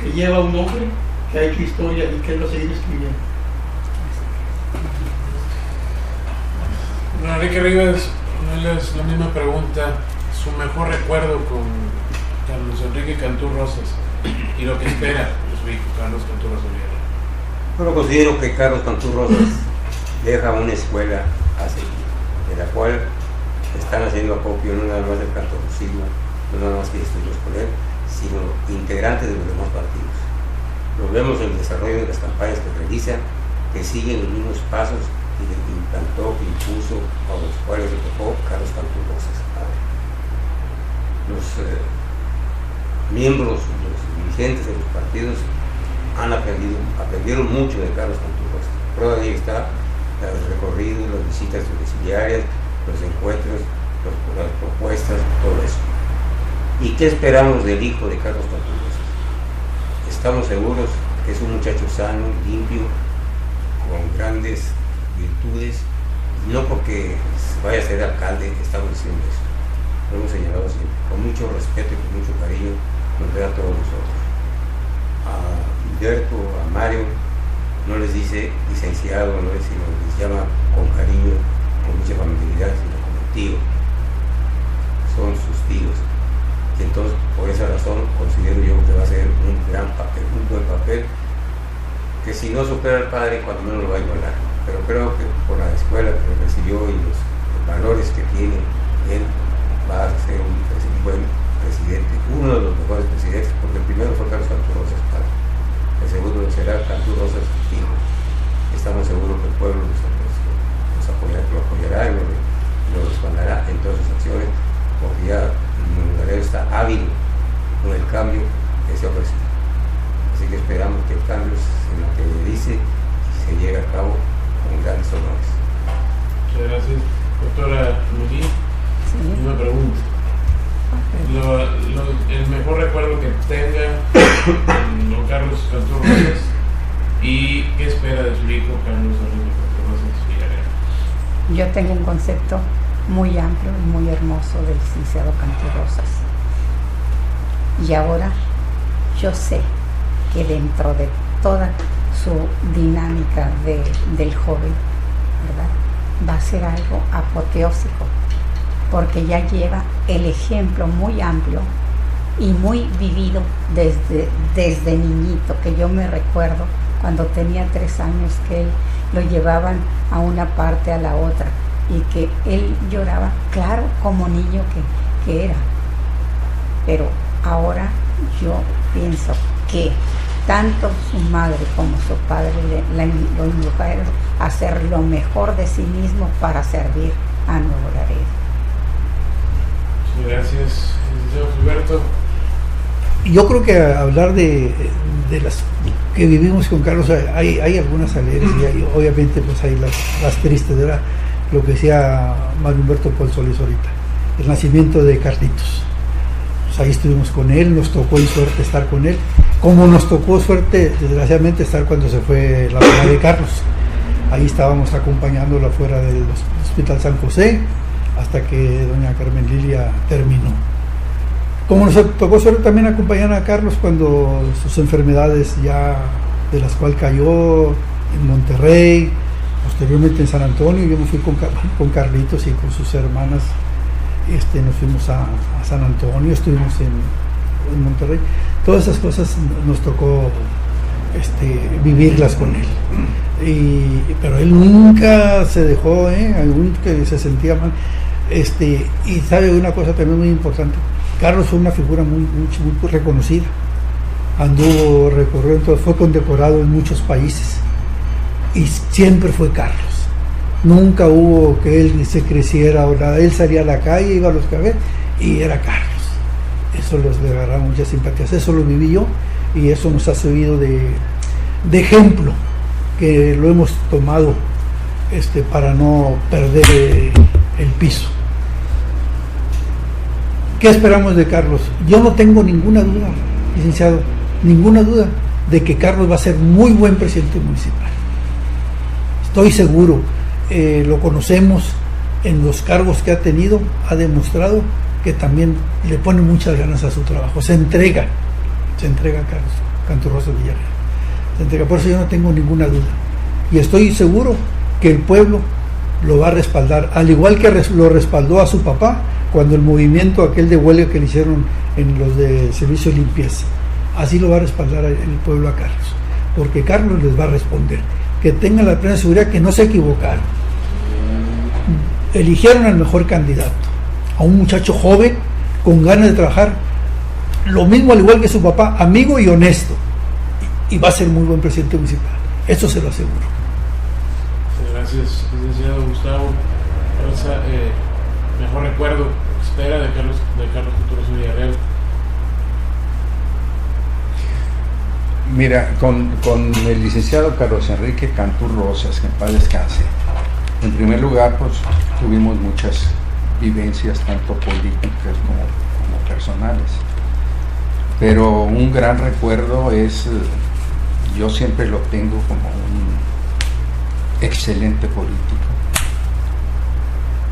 S7: que lleva un hombre que ha hecho historia y que él va a seguir escribiendo.
S1: Bueno, Enrique Rivas, la misma pregunta. Su mejor recuerdo con Carlos Enrique Cantú Rosas y lo que espera de su hijo Carlos Cantú Rosas Villarreal.
S6: Bueno, considero que Carlos Cantú Rosas deja una escuela a seguir, de la cual están haciendo acopio no nada más del cantorrosismo, no nada más que estudios con él, sino integrantes de los demás partidos. Lo vemos en el desarrollo de las campañas que realizan, que siguen los mismos pasos que implantó, que impuso, a los cuales le tocó Carlos Cantú Rosas. Los miembros, los dirigentes de los partidos aprendieron mucho de Carlos Cantú Rosas. Prueba de ello está los recorridos, las visitas domiciliarias, los encuentros, las propuestas, todo eso. ¿Y qué esperamos del hijo de Carlos Cantú Rosas? Estamos seguros que es un muchacho sano, limpio, con grandes virtudes, no porque vaya a ser alcalde, estamos diciendo eso. Lo hemos señalado siempre, con mucho respeto y con mucho cariño nos ve a todos nosotros. A Gilberto, a Mario, no les dice licenciado, no les llama con cariño, con mucha familiaridad, sino como tío. Son sus tíos. Y entonces, por esa razón, considero yo que va a ser un gran papel, un buen papel, que si no supera al padre, cuando menos lo va a igualar. Pero creo que por la escuela que recibió y los valores que tiene él, va a ser un buen presidente, uno de los mejores presidentes, porque el primero fue Carlos Cantú Rosas padre, el segundo será Cantú Rosas hijo. Estamos seguros que el pueblo nos apoyará y lo respaldará en todas sus acciones, porque ya Nuevo Laredo está ávido con el cambio que se ofrece. Así que esperamos que el cambio se materialice y se llegue a cabo con grandes honores.
S1: Muchas gracias. Doctora Mugui. Una pregunta. El mejor recuerdo que tenga con don Carlos Cantú Rosas y qué espera de su hijo Carlos Enrique Cantú Rosas Villarreal.
S5: Yo tengo un concepto muy amplio y muy hermoso del licenciado Cantú Rosas. Y ahora yo sé que dentro de toda su dinámica del joven, ¿verdad?, va a ser algo apoteósico, porque ya lleva el ejemplo muy amplio y muy vivido desde niñito, que yo me recuerdo cuando tenía 3 años que él lo llevaban a una parte a la otra y que él lloraba, claro, como niño que era. Pero ahora yo pienso que tanto su madre como su padre lo involucraron a hacer lo mejor de sí mismo para servir a Nuevo Laredo.
S1: Gracias, licenciado Gilberto.
S3: Yo creo que hablar de las que vivimos con Carlos, hay algunas alegres y hay, obviamente pues hay las tristes, ¿verdad? Lo que decía Mario Humberto Paul Solís ahorita, el nacimiento de Carlitos. Pues ahí estuvimos con él, nos tocó en suerte estar con él, como nos tocó suerte, desgraciadamente, estar cuando se fue la mamá de Carlos. Ahí estábamos acompañándolo afuera del Hospital San José, hasta que doña Carmen Lilia terminó. Como nos tocó suerte también acompañar a Carlos cuando sus enfermedades ya de las cuales cayó en Monterrey, posteriormente en San Antonio, yo me fui con Carlitos y con sus hermanas, nos fuimos a San Antonio, estuvimos en Monterrey. Todas esas cosas nos tocó vivirlas con él. Pero él nunca se dejó, aún que se sentía mal. Y sabe una cosa también muy importante, Carlos fue una figura muy reconocida, anduvo recorriendo, fue condecorado en muchos países y siempre fue Carlos. Nunca hubo que él se creciera o nada, él salía a la calle, iba a los cafés y era Carlos. eso les agarraba muchas simpatías. Eso lo viví yo y eso nos ha servido de ejemplo, que lo hemos tomado para no perder el piso. ¿Qué esperamos de Carlos? Yo no tengo ninguna duda, licenciado, ninguna duda de que Carlos va a ser muy buen presidente municipal. Estoy seguro, lo conocemos en los cargos que ha tenido, ha demostrado que también le pone muchas ganas a su trabajo, se entrega Carlos Canturrosa Villarreal, se entrega, por eso yo no tengo ninguna duda y estoy seguro que el pueblo lo va a respaldar, al igual que lo respaldó a su papá cuando el movimiento aquel de huelga que le hicieron en los de servicio de limpieza, así lo va a respaldar el pueblo a Carlos, porque Carlos les va a responder, que tengan la plena seguridad que no se equivocaron, eligieron al mejor candidato, a un muchacho joven con ganas de trabajar, lo mismo al igual que su papá, amigo y honesto, y va a ser muy buen presidente municipal, eso se lo aseguro.
S1: Gracias, licenciado Gustavo. Mejor recuerdo espera de Carlos Canturrosa Villarreal.
S2: Mira, con el licenciado Carlos Enrique Cantú Rosas, que en paz descanse, en primer lugar, pues tuvimos muchas vivencias, tanto políticas como personales, pero un gran recuerdo es, yo siempre lo tengo como un excelente político,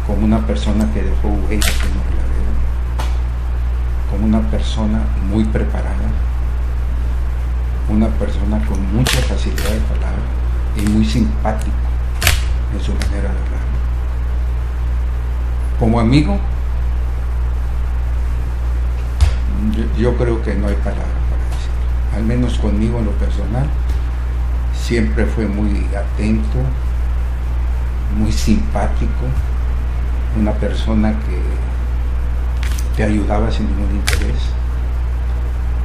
S2: como una persona que dejó huellas en la vida, como una persona muy preparada, una persona con mucha facilidad de palabra y muy simpático en su manera de hablar. Como amigo, yo creo que no hay palabra para decir, al menos conmigo en lo personal, siempre fue muy atento, muy simpático, una persona que te ayudaba sin ningún interés.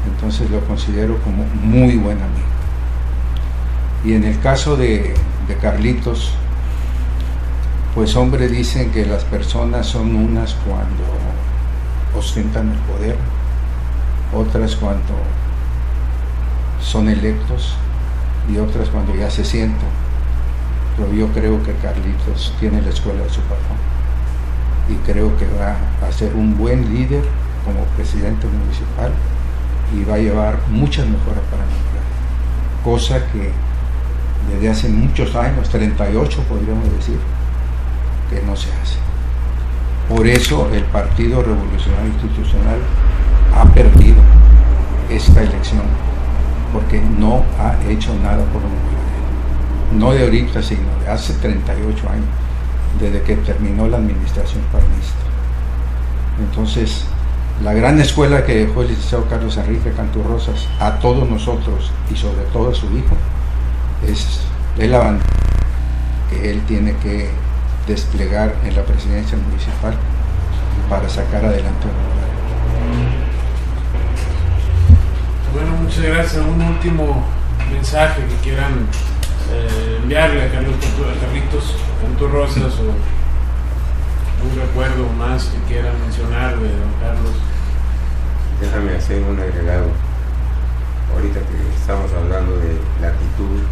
S2: Entonces lo considero como muy buen amigo. Y en el caso de Carlitos, pues hombre, dicen que las personas son unas cuando ostentan el poder, otras cuando son electos y otras cuando ya se sientan. Pero yo creo que Carlitos tiene la escuela de su papá y creo que va a ser un buen líder como presidente municipal y va a llevar muchas mejoras para Monterrey, cosa que desde hace muchos años, 38 podríamos decir, que no se hace. Por eso el Partido Revolucionario Institucional ha perdido esta elección, porque no ha hecho nada por Monterrey, no de ahorita, sino de hace 38 años, desde que terminó la administración panista. Entonces, la gran escuela que dejó el licenciado Carlos Enrique Cantú Rosas a todos nosotros y sobre todo a su hijo es la bandera que él tiene que desplegar en la presidencia municipal para sacar adelante el lugar.
S1: Bueno, muchas gracias. Un último mensaje que quieran enviarle a Carlitos Cantú Rosas, o un recuerdo más que quieran mencionar de don Carlos.
S6: Déjame hacer un agregado. Ahorita que estamos hablando de la actitud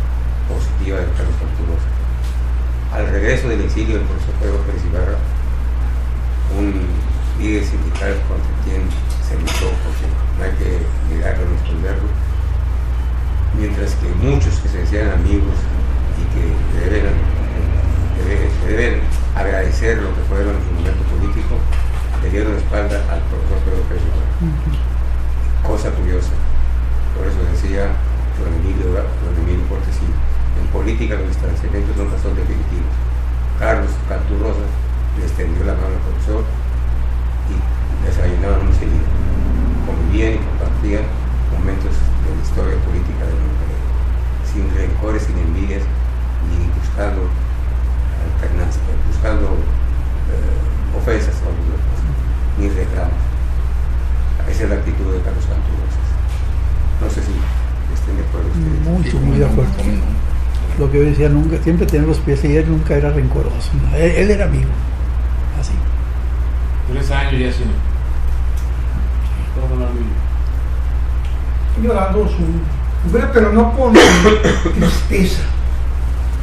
S6: positiva de Carlos Cantú Rosas, al regreso del exilio del profesor Pedro Pérez Ibarra, un líder sindical contra quien se luchó, porque no hay que negarlo ni esconderlo, mientras que muchos que se decían amigos y que deben agradecer lo que fueron en su momento político, le dieron la espalda al profesor Pedro Pérez Ibarra. Cosa curiosa. Por eso decía don Emilio Cortesín, en política los distanciamientos nunca son definitivos. Carlos Cantú Rosas le extendió la mano al profesor y desayunaban muy seguido. Convivían y compartían momentos de la historia política de Monterrey, sin rencores, sin envidias, ni buscando alternancias, buscando ofensas o ni reclamos. Esa es la actitud de Carlos Cantú Rosas. No sé si estén de acuerdo ustedes.
S3: Muy de acuerdo. Lo que yo decía, nunca, siempre tenía los pies y él nunca era rencoroso. ¿No? Él era amigo. Así.
S1: 3 años ya sí.
S7: Llorando su vida, pero no con tristeza.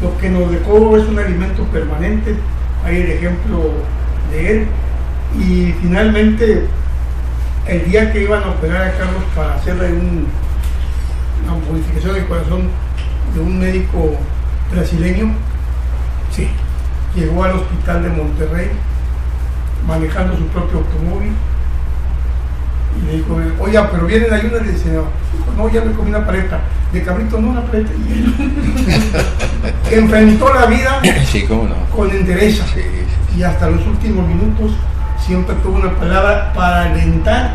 S7: Lo que nos dejó es un alimento permanente. Hay el ejemplo de él. Y finalmente, el día que iban a operar a Carlos para hacerle una modificación del corazón de un médico brasileño, sí, llegó al hospital de Monterrey manejando su propio automóvil y le dijo, oye, pero viene la ayuda, y le dice, no, ya me comí una paleta de cabrito, no una paleta de hielo. Enfrentó la vida
S2: sí, cómo no,
S7: con entereza,
S2: sí, sí.
S7: Y hasta los últimos minutos siempre tuvo una palabra para alentar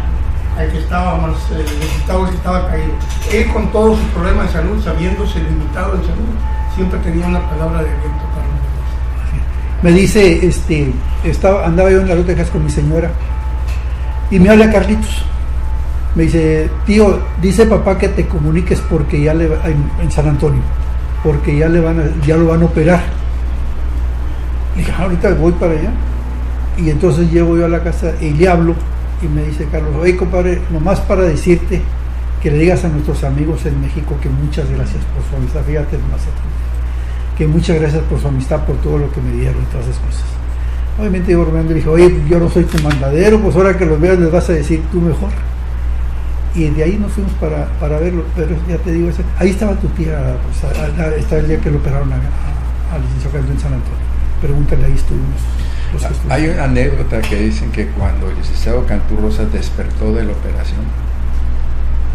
S7: al que estaba más necesitado, al que estaba caído. Él, con todos sus problemas de salud, sabiéndose limitado en salud, siempre tenía una palabra de aliento para nosotros.
S3: Me dice, andaba yo en la Ruta de Texas con mi señora y me habla Carlitos. Me dice, tío, dice papá que te comuniques porque ya le en San Antonio, porque ya lo van a operar. Le dije, ahorita voy para allá. Y entonces llego yo a la casa y le hablo y me dice Carlos, oye compadre, nomás para decirte que le digas a nuestros amigos en México que muchas gracias por su amistad, fíjate nomás que muchas gracias por su amistad, por todo lo que me dieron y todas esas cosas. Obviamente yo le dije, oye, yo no soy tu mandadero, pues ahora que los veas les vas a decir tú mejor. Y de ahí nos fuimos para verlo, pero ya te digo, ahí estaba tu tía, pues, estaba el día que lo operaron al licenciado Carlos en San Antonio. Pregúntale, ahí estuvimos.
S2: Hay una anécdota que dicen que cuando el licenciado Cantú Rosas despertó de la operación,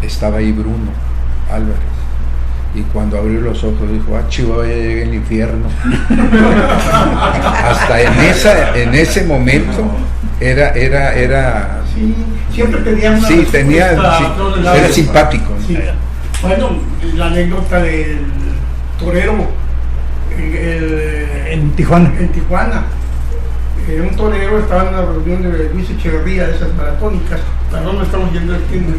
S2: estaba ahí Bruno Álvarez, y cuando abrió los ojos dijo, chihuahua, ya llegué al infierno. Hasta en ese momento era
S7: sí, siempre tenía una
S2: sí, era simpático, ¿no?
S7: Sí. Bueno, la anécdota del torero
S3: en Tijuana.
S7: Un torero estaba en una reunión de Luis Echeverría, de esas maratónicas, perdón, no estamos yendo el tiempo,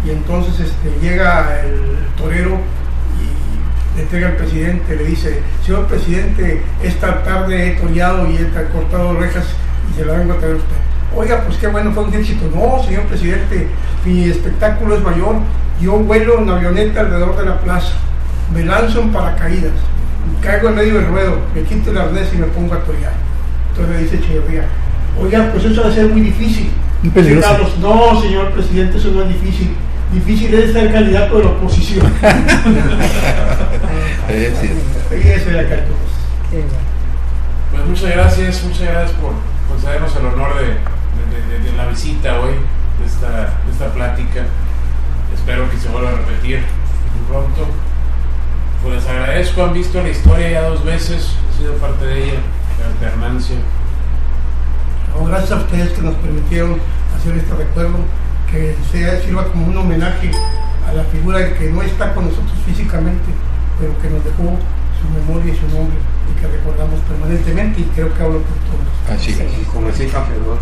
S7: y entonces llega el torero y le entrega al presidente, le dice, señor presidente, esta tarde he toreado y he cortado orejas y se la vengo a traer a usted. Oiga, pues qué bueno, fue un éxito. No, señor presidente, mi espectáculo es mayor, yo vuelo en avioneta alrededor de la plaza, me lanzo en paracaídas, caigo en medio del ruedo, me quito el arnés y me pongo a torear. Entonces le dice Echeverría, oiga, pues eso va a ser muy difícil.
S3: Y peligroso.
S7: Carlos, no, señor presidente, eso no es difícil. Difícil es ser candidato de la oposición. Ese era Carlos.
S1: Pues muchas gracias por concedernos el honor de la visita hoy, de esta plática. Espero que se vuelva a repetir muy pronto. Pues les agradezco, han visto la historia ya 2 veces, he sido parte de ella, la alternancia.
S7: Gracias a ustedes que nos permitieron hacer este recuerdo, que sirva como un homenaje a la figura que no está con nosotros físicamente, pero que nos dejó su memoria y su nombre, y que recordamos permanentemente, y creo que hablo por todos.
S2: Así es.
S6: Y como decía el campeón,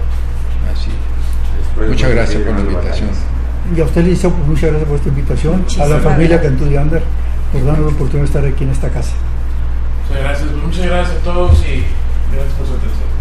S2: Así es. Muchas gracias por la invitación.
S3: Y a usted, Liceo, pues muchas gracias por esta invitación.
S5: Muchísimas
S3: a la familia
S5: gracias.
S3: Cantú de Ander por darnos la oportunidad de estar aquí en esta casa.
S1: Muchas gracias a todos y gracias por su atención.